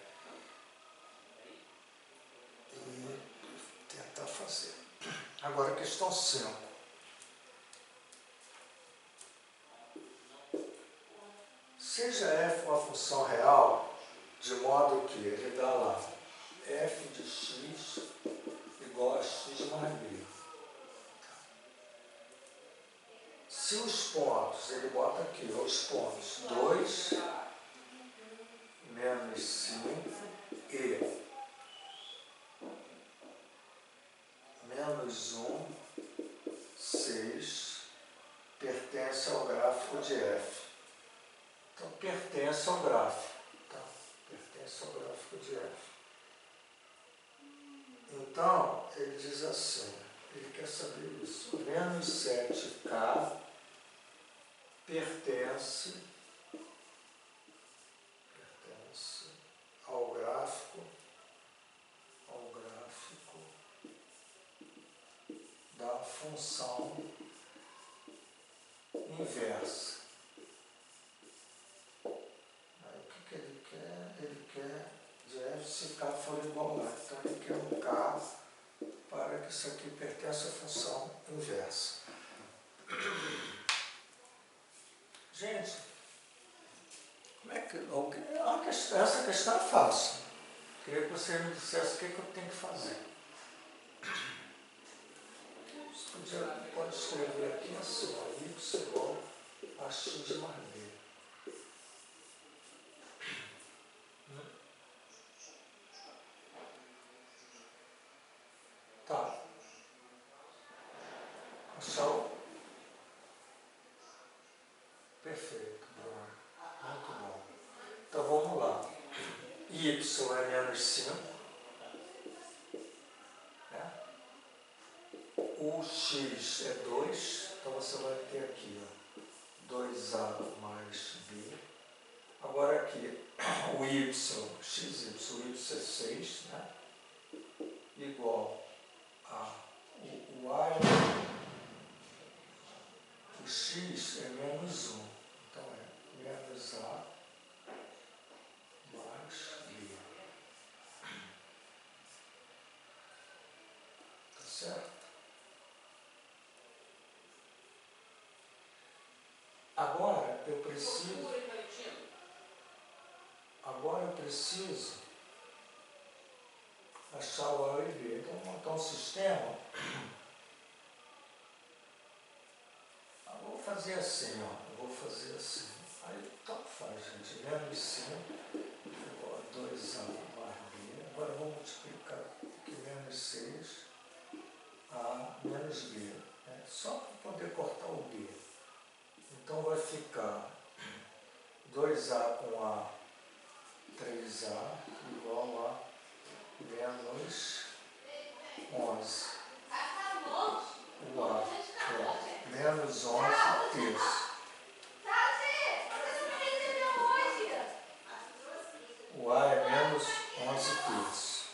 e tentar fazer. Agora, questão 5. Seja f uma função real, de modo que ele dá lá f de x igual a x mais b. Se os pontos, ele bota aqui, os pontos 2, menos 5 e menos 1, 6, pertence ao gráfico de f. Então, pertence ao gráfico. Tá? Pertence ao gráfico de f. Então, ele diz assim, ele quer saber isso. Menos 7k pertence ao gráfico da função inversa. Aí, o que ele quer? Ele quer de f se k for igual a. Então, ele quer um k para que isso aqui pertença à função inversa. Gente, como é que... essa questão é fácil. Queria que você me dissesse o que eu tenho que fazer. Você pode escrever aqui assim, y igual a x mais b. Tá. Achou? Perfeito, Bruno. Muito bom. Então vamos lá. Y é menos 5. Né? O x é 2. Então você vai ter aqui, ó, 2a mais b. Agora aqui, o y, xy, o y é 6, né? Igual a o a o x é menos 1. Então é menos a mais b. Tá certo? Agora eu preciso achar o A e B. Então, vou montar um sistema fazer assim, ó. Eu vou fazer assim. Aí tanto faz, gente. Menos 5 igual a 2A mais B. Agora eu vou multiplicar aqui menos 6A menos B. Né? Só para poder cortar o B. Então vai ficar 2A com A, 3A igual a menos 11. O A é menos 11 terços. O A é menos 11 terços.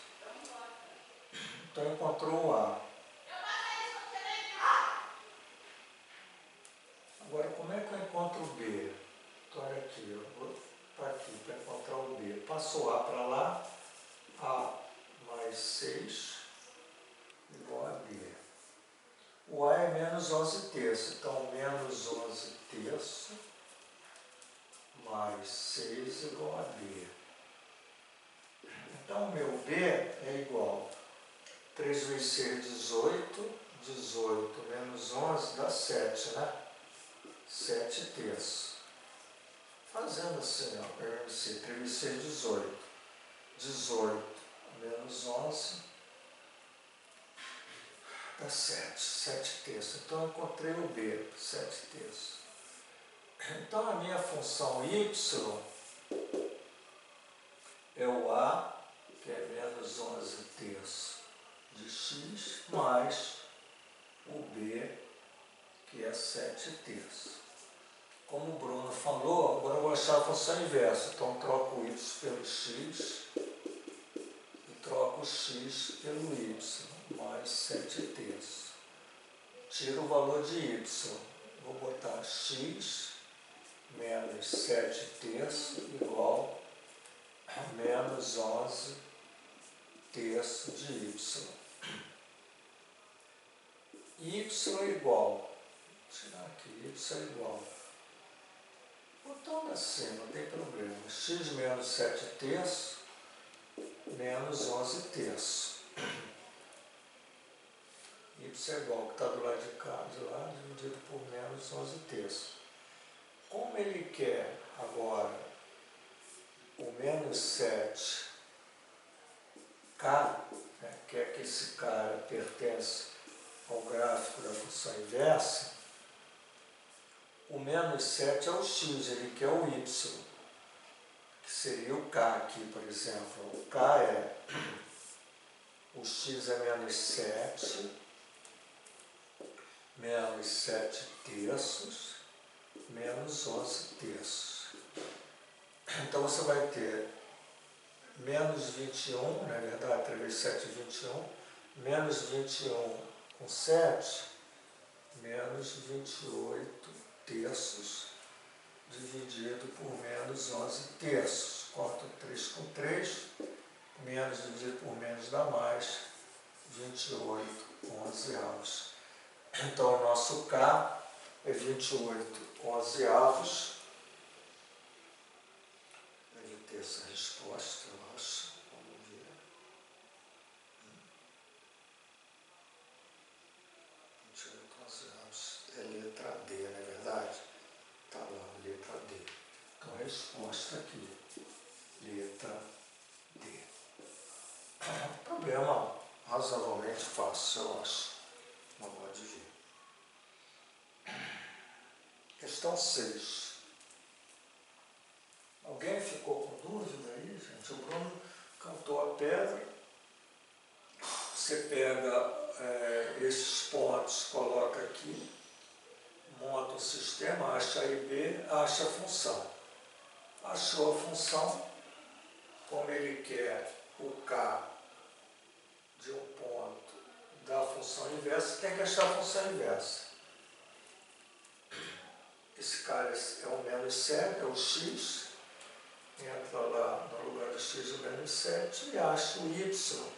Então encontrou o A. Agora como é que eu encontro o B? Então olha aqui, eu vou para aqui para encontrar o B. Passo o A para lá, A mais 6 igual a B. O A é menos 11 terços, então menos 11 terços mais 6 igual a B. Então o meu B é igual a 3 vezes 6, 18, 18 menos 11 dá 7, né? 7 terços. Fazendo assim, ó, menos 3 vezes 6, 18. 18 menos 11 dá 7, 7 terços. Então eu encontrei o B, 7 terços. Então a minha função y é o A, que é menos 11 terços de x, mais o B, que é 7 terços. Como o Bruno falou, agora eu vou achar a função inversa. Então troco o y pelo x e troco o x pelo y, mais 7 terços. Tiro o valor de y. Vou botar x menos 7 terços igual a menos 11 terços de y. Y é igual, vou tirar aqui, y é igual, botando assim, não tem problema, x menos 7 terços menos 11 terços. Y é igual, que está do lado de cá, de lá, dividido por menos 11 terços. Como ele quer agora o menos 7K, né, quer que esse cara pertence ao gráfico da função inversa, o menos 7 é o x, ele quer o y, que seria o k aqui, por exemplo. O k é, o x é menos 7, menos 7 terços, menos 11 terços. Então você vai ter menos 21, na verdade, 3 vezes 7 é 21, menos 21 com 7, menos 28 terços, dividido por menos 11 terços. Corto 3 com 3, menos dividido por menos dá mais, 28 11avos. Então o nosso K é 28 11avos. Deve ter essa resposta, eu acho. Vamos ver. 28 11avos. É letra D, não é verdade? Está lá, letra D. Então a resposta aqui, letra D. Problema razoavelmente fácil, eu acho. Não pode ver. Questão 6. Alguém ficou com dúvida aí, gente? O Bruno cantou a pedra. Você pega esses pontos, coloca aqui, monta o sistema, acha A e B, acha a função. Achou a função, como ele quer o K de um ponto da função inversa, tem que achar a função inversa. Esse cara é o menos 7, é o x, entra lá no lugar do x o menos 7 e acha o y,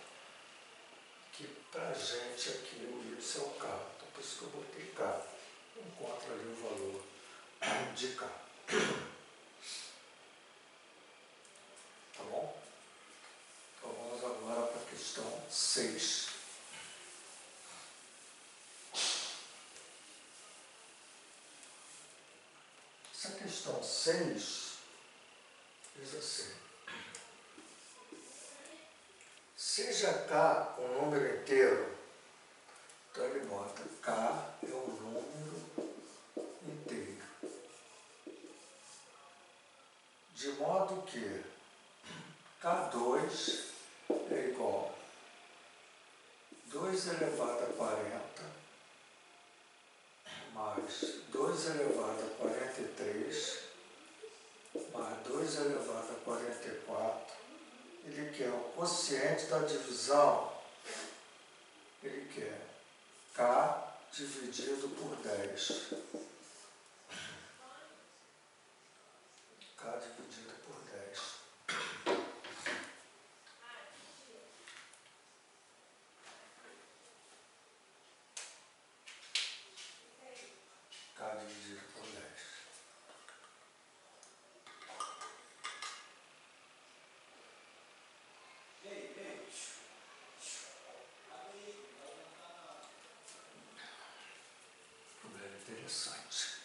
que pra gente aqui o y é o k, então por isso que eu botei k, encontra ali o valor de k. Tá bom? Então vamos agora para a questão 6. Essa questão 6 diz assim: seja K um número inteiro, então ele bota K é um número inteiro, de modo que K2 é igual a 2 elevado a 40 mais 2 elevado a 43 mais 2 elevado a 44. Ele quer o quociente da divisão, ele quer K dividido por 10. K dividido por 10. K dividido por 10. Problema interessante.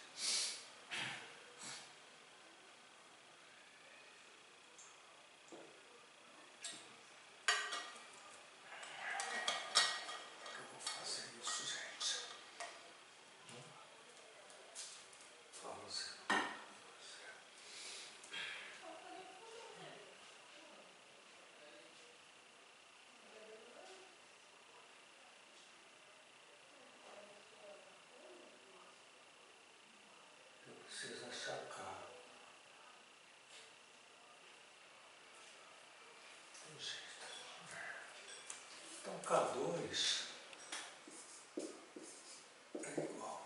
Eu vou fazer isso, gente. Vamos. Eu preciso achar K. Tem jeito. Então K2 é igual.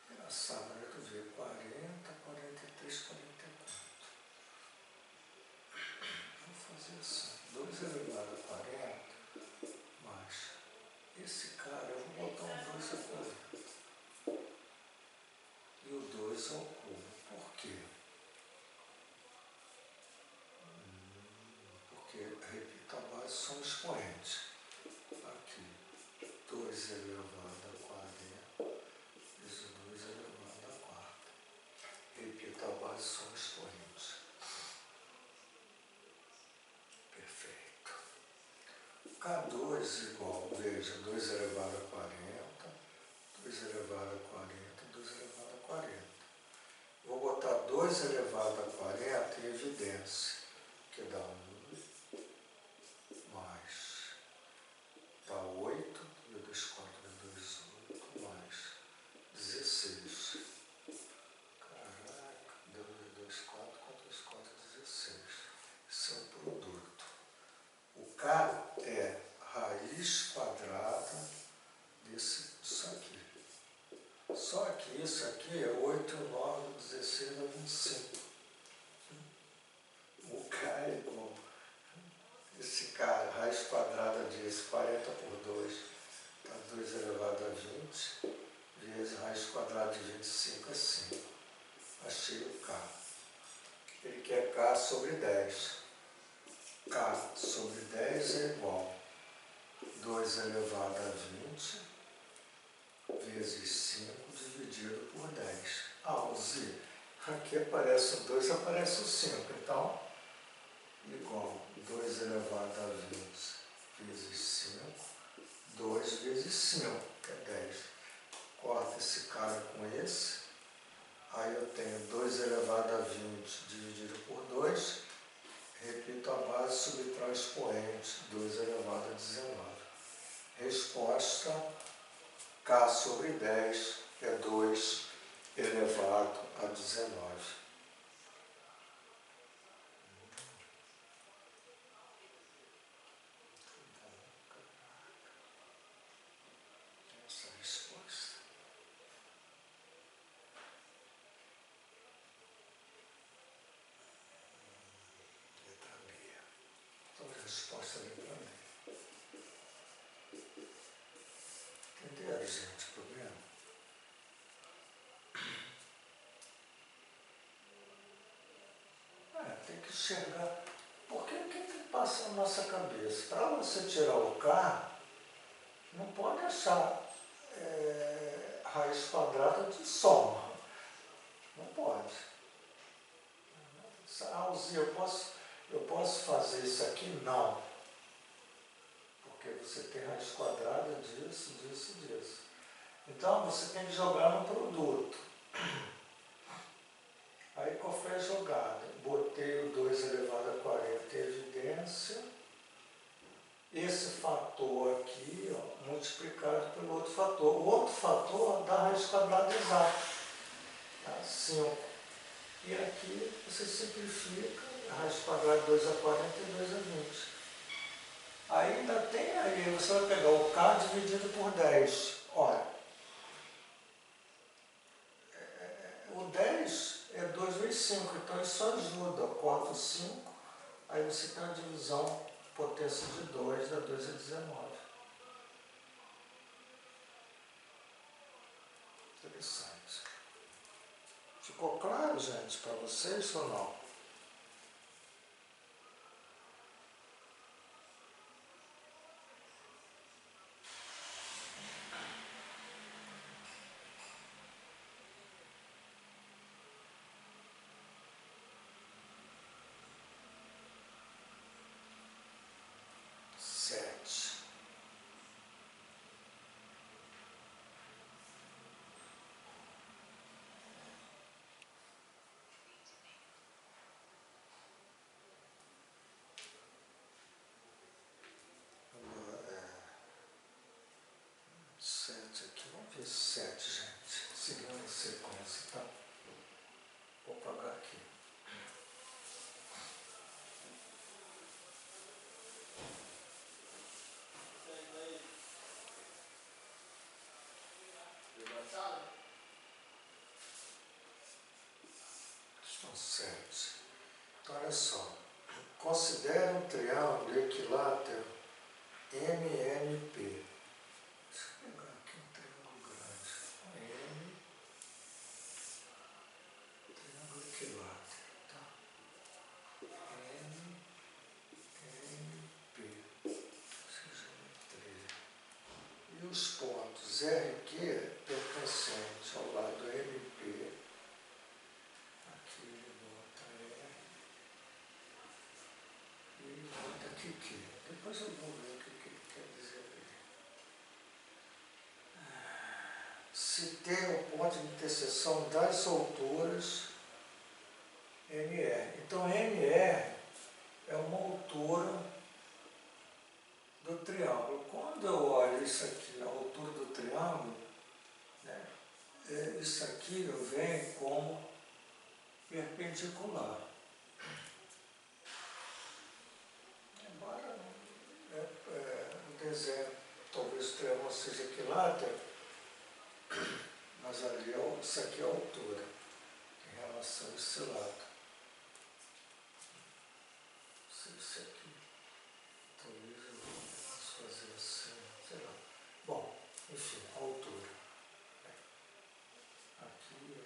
Engraçado, né? Tu vê 40, 43, 44. Vou fazer assim. 2 elevado a 40 mais esse cara, eu vou botar um 2 a 40. E o 2 ao cubo. Por quê? Porque, repito, a base são expoentes. Aqui, 2 elevado a 40 vezes 2 elevado a 4. Repito, a base são expoentes. Perfeito. K2 igual, veja, 2 elevado a 40, 2 elevado a 40, 2 elevado a 40. Vou botar 2 elevado a 40 em evidência, que dá 1, mais, dá 8, 2, 4, 2, 8, mais 16. Caraca, deu 2, 4, 4, 2, 4, 16. Isso é um produto. O K é raiz quadrada disso aqui. Só que isso aqui é 8, 9, 16 a 25. O K é igual. Esse K, raiz quadrada disso, 40 por 2, está 2 elevado a 20, vezes raiz quadrada de 25 é 5. Achei o K. Ele quer K sobre 10. K sobre 10 é igual a 2 elevado a 20 vezes 5 dividido por 10. O Z. Aqui aparece o 2, aparece o 5. Então, igual a 2 elevado a 20 vezes 5, 2 vezes 5, que é 10. Corta esse cara com esse. Aí eu tenho 2 elevado a 20 dividido por 2. Repito a base, subtrai o expoente, 2 elevado a 19. Resposta, K sobre 10 é 2 elevado a 19. Essa é a resposta. Letra B. Então, a resposta é letra B. Entenderam, gente, o problema? Tem que enxergar. Porque o que passa na nossa cabeça? Para você tirar o K, não pode achar raiz quadrada de soma. Não pode. Alzia, eu posso fazer isso aqui? Não. Porque você tem raiz quadrada disso, disso, disso. Então você tem que jogar no produto. Aí qual foi a jogada? Botei o 2 elevado a 40 em evidência. Esse fator aqui, ó, multiplicado pelo outro fator. O outro fator dá a raiz quadrada exata. Tá? 5. E aqui você simplifica, a raiz quadrada de 2 a 40 e 2 a 20. Ainda tem aí, você vai pegar o K dividido por 10. Olha, o 10 é 2 vezes 5, então isso ajuda. 4, 5, aí você tem uma divisão potência de 2, dá 2 a 19. Interessante. Ficou claro, gente, para vocês ou não? Aqui, vamos ver 7, gente, seguindo a sequência, tá? Vou apagar aqui. Questão 7. Então, olha só. Considere um triângulo equilátero MNP. Deixa eu pegar aqui um triângulo grande. M, triângulo equilátero, tá? MNP. Geometria. E os pontos RQ pertencentes ao lado MP. Aqui ele bota R. E ele bota aqui. Depois eu vou ver o que ele quer dizer ali. Se tem o ponto de interseção das alturas MR. Então, MR é uma altura do triângulo. Quando eu olho isso aqui, a altura do triângulo, né, isso aqui eu venho como perpendicular. Embora o desenho, talvez o triângulo seja equilátero, mas ali isso aqui é a altura em relação a esse lado. Isso aqui, talvez eu possa fazer assim, sei lá. Bom, enfim, a altura. Aqui é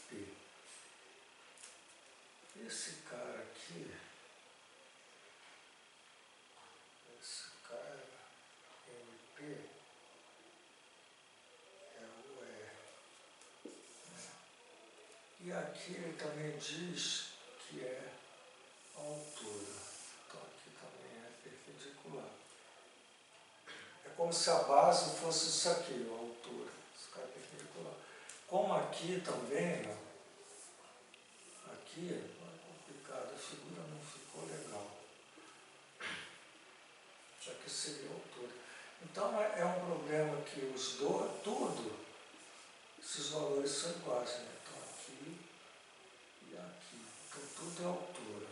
P. Esse cara aqui, esse cara MP, é o E. E aqui ele também diz que é a altura. Então aqui também é perpendicular. É como se a base fosse isso aqui, a altura. Esse cara é perpendicular. Como aqui também, ó, aqui é complicado, a figura não ficou legal. Já que seria a altura. Então é um problema que os dois, tudo, esses valores são iguais, né? Então aqui e aqui. Então tudo é altura.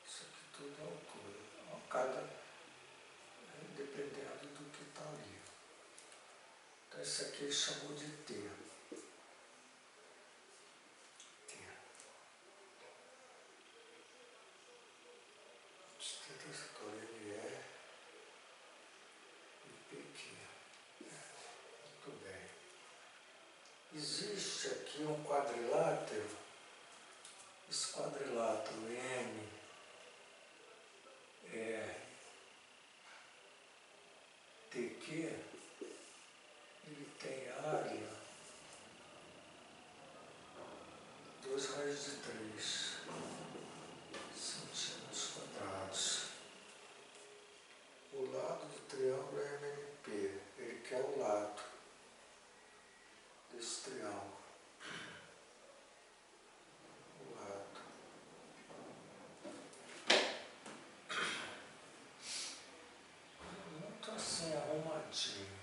Isso aqui tudo é altura. Cada, dependendo do que está ali. Então esse aqui ele chamou de T. ME e PQ. Muito bem. Existe aqui um quadrilátero. Esse quadrilátero M, TQ, ele tem área 2 raiz de 3 centímetros quadrados. O lado do triângulo é MNP, ele quer o lado desse triângulo. O lado. Muito assim, arrumadinho.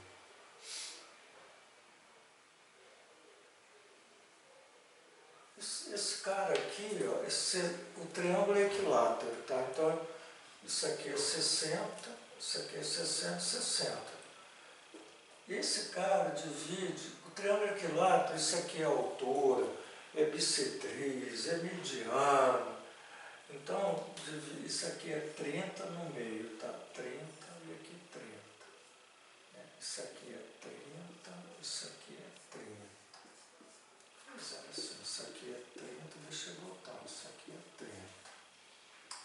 Esse cara aqui, ó, o triângulo é equilátero, tá? Então, isso aqui é 60, isso aqui é 60, 60. Esse cara divide, o triângulo é equilátero, isso aqui é altura, é bissetriz, é mediano. Então, isso aqui é 30 no meio, tá? 30 e aqui 30. Isso aqui é 30, isso aqui é 30. Pois é, assim, isso aqui é 30, deixa eu botar, isso aqui é 30.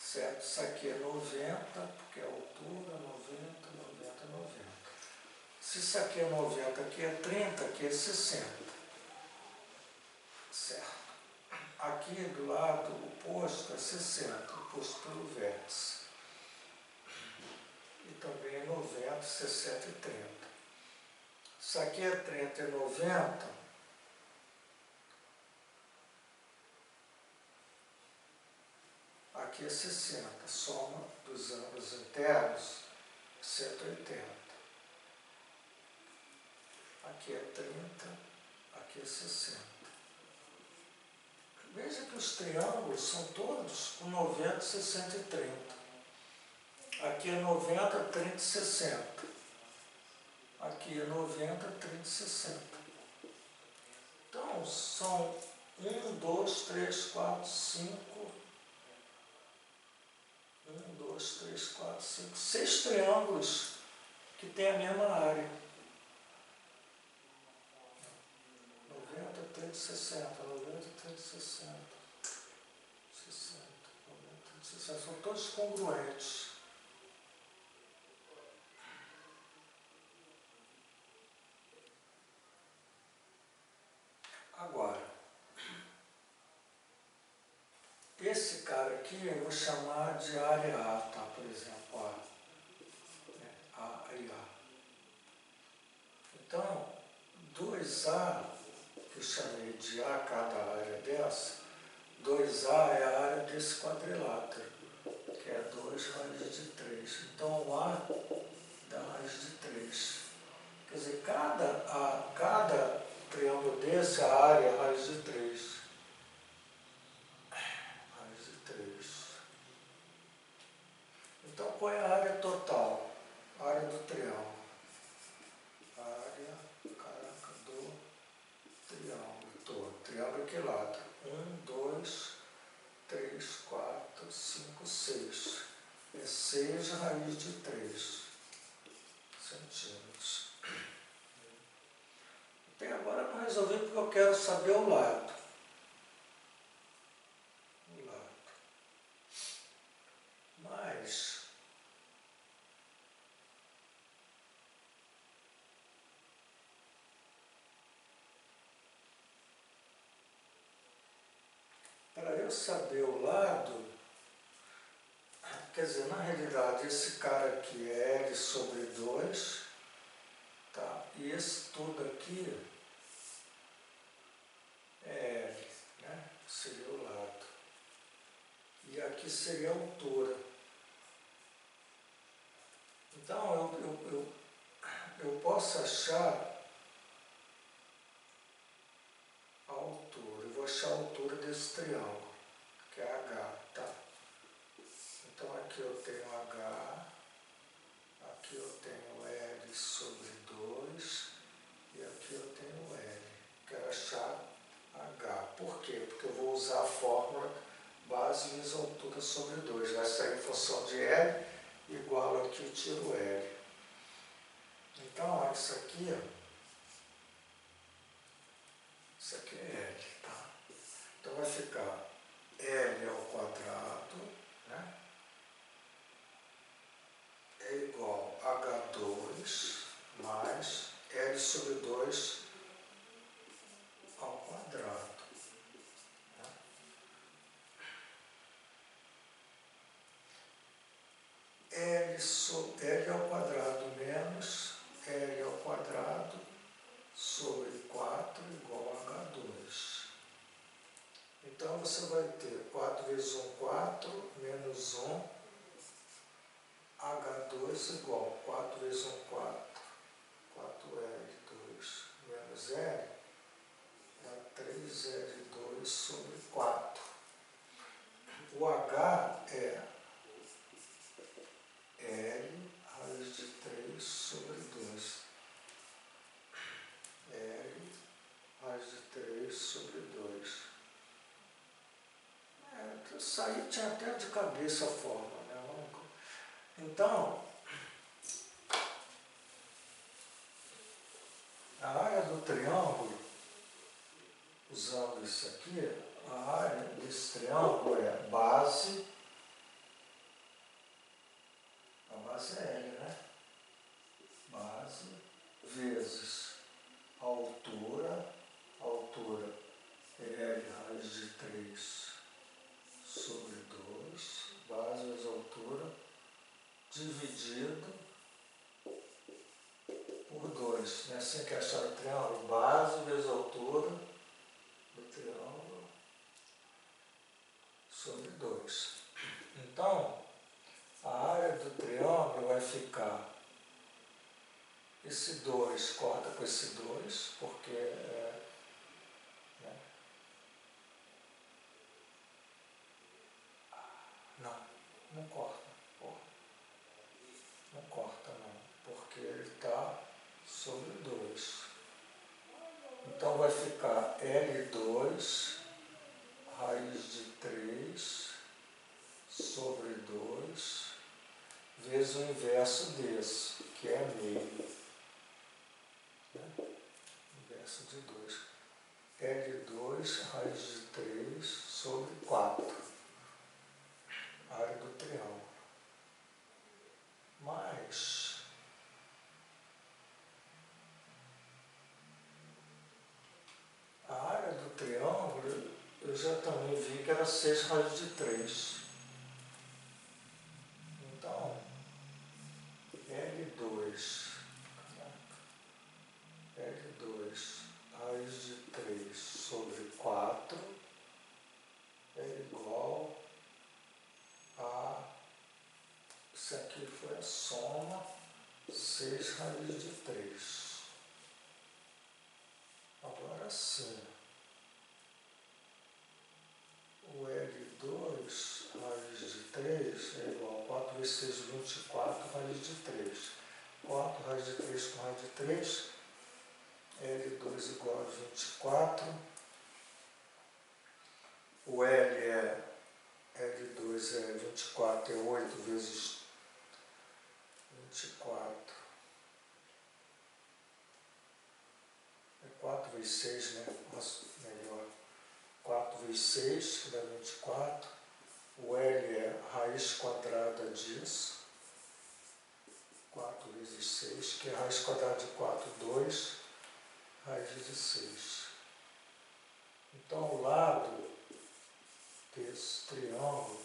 Certo? Isso aqui é 90, porque é altura, 90, 90, 90. Se isso aqui é 90, aqui é 30, aqui é 60. Certo? Aqui do lado oposto é 60, oposto pelo vértice. E também é 90, 60 e 30. Isso aqui é 30 e 90. Aqui é 60, soma dos ângulos internos, 180. Aqui é 30, aqui é 60. Veja que os triângulos são todos com 90, 60 e 30. Aqui é 90, 30 e 60. Aqui é 90, 30 e 60. Então, são 1, 2, 3, 4, 5... 1, 2, 3, 4, 5, 6 triângulos que têm a mesma área. 90, 30, 60, 90, 30, 60, 60, 90, 30, 60. São todos congruentes. Agora, esse cara aqui eu vou chamar de área A, tá? Por exemplo, ó. A e A. Então, 2A, que eu chamei de A, cada área dessa, 2A é a área desse quadrilátero, que é 2 raiz de 3. Então, o A dá raiz de 3. Quer dizer, cada triângulo desse, a área é raiz de 3. Raiz de 3. Então, qual é a área total? A área do triângulo. A área, caraca, do triângulo todo. Triângulo equilátero. 1, 2, 3, 4, 5, 6. É 6 raiz de 3 centímetros. Até agora eu não resolvi porque eu quero saber o lado. O lado. Mas para eu saber o lado, quer dizer, na realidade, esse cara aqui é L sobre 2, tá? E esse todo aqui é L, né? Seria o lado. E aqui seria a altura. Então, eu posso achar a altura. Eu vou achar a altura desse triângulo, que é H, tá? Então, aqui eu tenho H, aqui eu tenho L sobre 2 e aqui eu tenho L. Quero achar H. Por quê? Porque eu vou usar a fórmula base vezes altura sobre 2. Vai sair em função de L igual aqui eu tiro L. Então, ó, isso aqui é L, tá? Então vai ficar L ao quadrado, né? É igual a H2 mais L sobre 2 ao quadrado. Né? 2 igual 4 vezes 1, 4. 4L2 menos L é 3L2 sobre 4. O H é L raiz de 3 sobre 2. L raiz de 3 sobre 2. Isso aí tinha até de cabeça a forma, né? Então, a área do triângulo, usando isso aqui, a área desse triângulo é base, a base é L, né? Base vezes a altura é L raiz de 3 sobre 2, base vezes altura, dividido por 2. Não é assim que é achar o triângulo? Base vezes altura do triângulo sobre 2. Então, a área do triângulo vai ficar, esse 2 corta com esse 2, porque né? Não corta. Não corta não, porque ele está sobre 2. Então vai ficar L2 raiz de 3 sobre 2 vezes o inverso desse, que é meio. Né? Inverso de 2. L2 raiz de 3 sobre 4. Área do triângulo. Mas a área do triângulo eu já também vi que era 6 raiz de 3. Então, L2 raiz de 3 sobre 4 é igual a, isso aqui foi a soma, 6 raiz de 3. Agora sim, o L2 raiz de 3 é igual a 4 vezes 6, 24 raiz de 3. 4 raiz de 3 com raiz de 3, L2 igual a 24. O L é, L2 é 24, é 8 vezes 24. É 4 vezes 6, né? Nossa, melhor. 4 vezes 6, que dá 24. O L é raiz quadrada disso. 4 vezes 6, que é raiz quadrada de 4, 2, raiz de 6. Então, o lado desse triângulo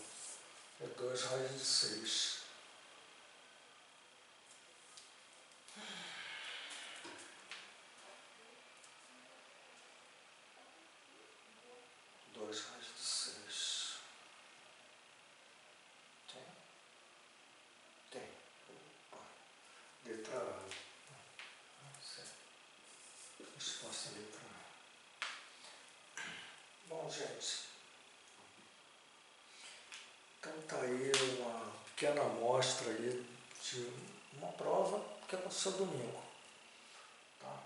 é 2 raiz de 6. Raiz de 6. Tem. Opa. Letra A. Resposta letra A. Bom, gente. Então tá aí uma pequena amostra aí de uma prova que aconteceu domingo. Tá?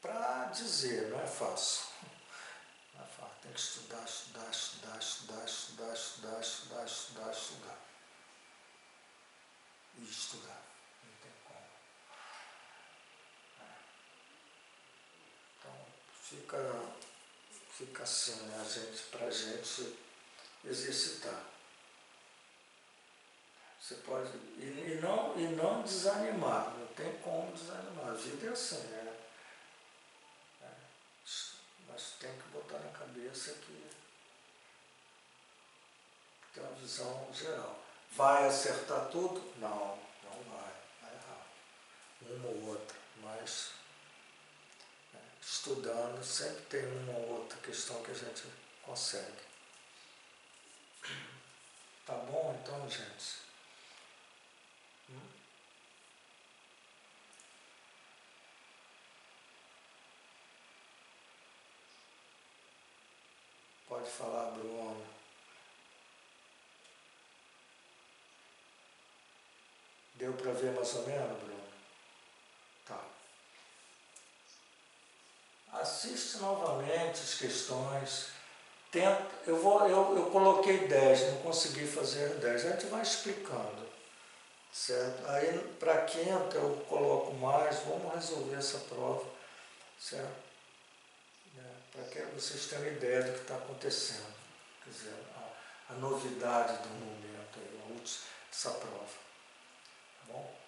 Para dizer, não é fácil. Não é fácil. Tem que estudar, estudar, estudar, estudar, estudar, estudar, estudar, estudar, estudar. E estudar. Não tem como. Então, fica assim, né, para a gente exercitar. Você pode. E não desanimar, não tem como desanimar. A vida é assim, né? Mas tem que botar na cabeça que tem uma visão geral. Vai acertar tudo? Não, não vai. Vai errar. Uma ou outra. Mas estudando sempre tem uma ou outra questão que a gente consegue. Tá bom então, gente? Pode falar, Bruno. Deu para ver mais ou menos, Bruno? Tá. Assiste novamente as questões. Tenta, eu coloquei 10, não consegui fazer 10. A gente vai explicando, certo? Aí para a quinta eu coloco mais, vamos resolver essa prova, certo? Para que vocês tenham ideia do que está acontecendo. Quer dizer, a novidade do momento, essa prova. Tá bom?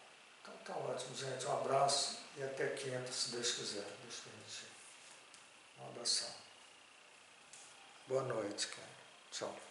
Então tá ótimo, gente. Um abraço e até quinta, se Deus quiser. Deus permitir. Um abração. Boa noite, cara. Tchau.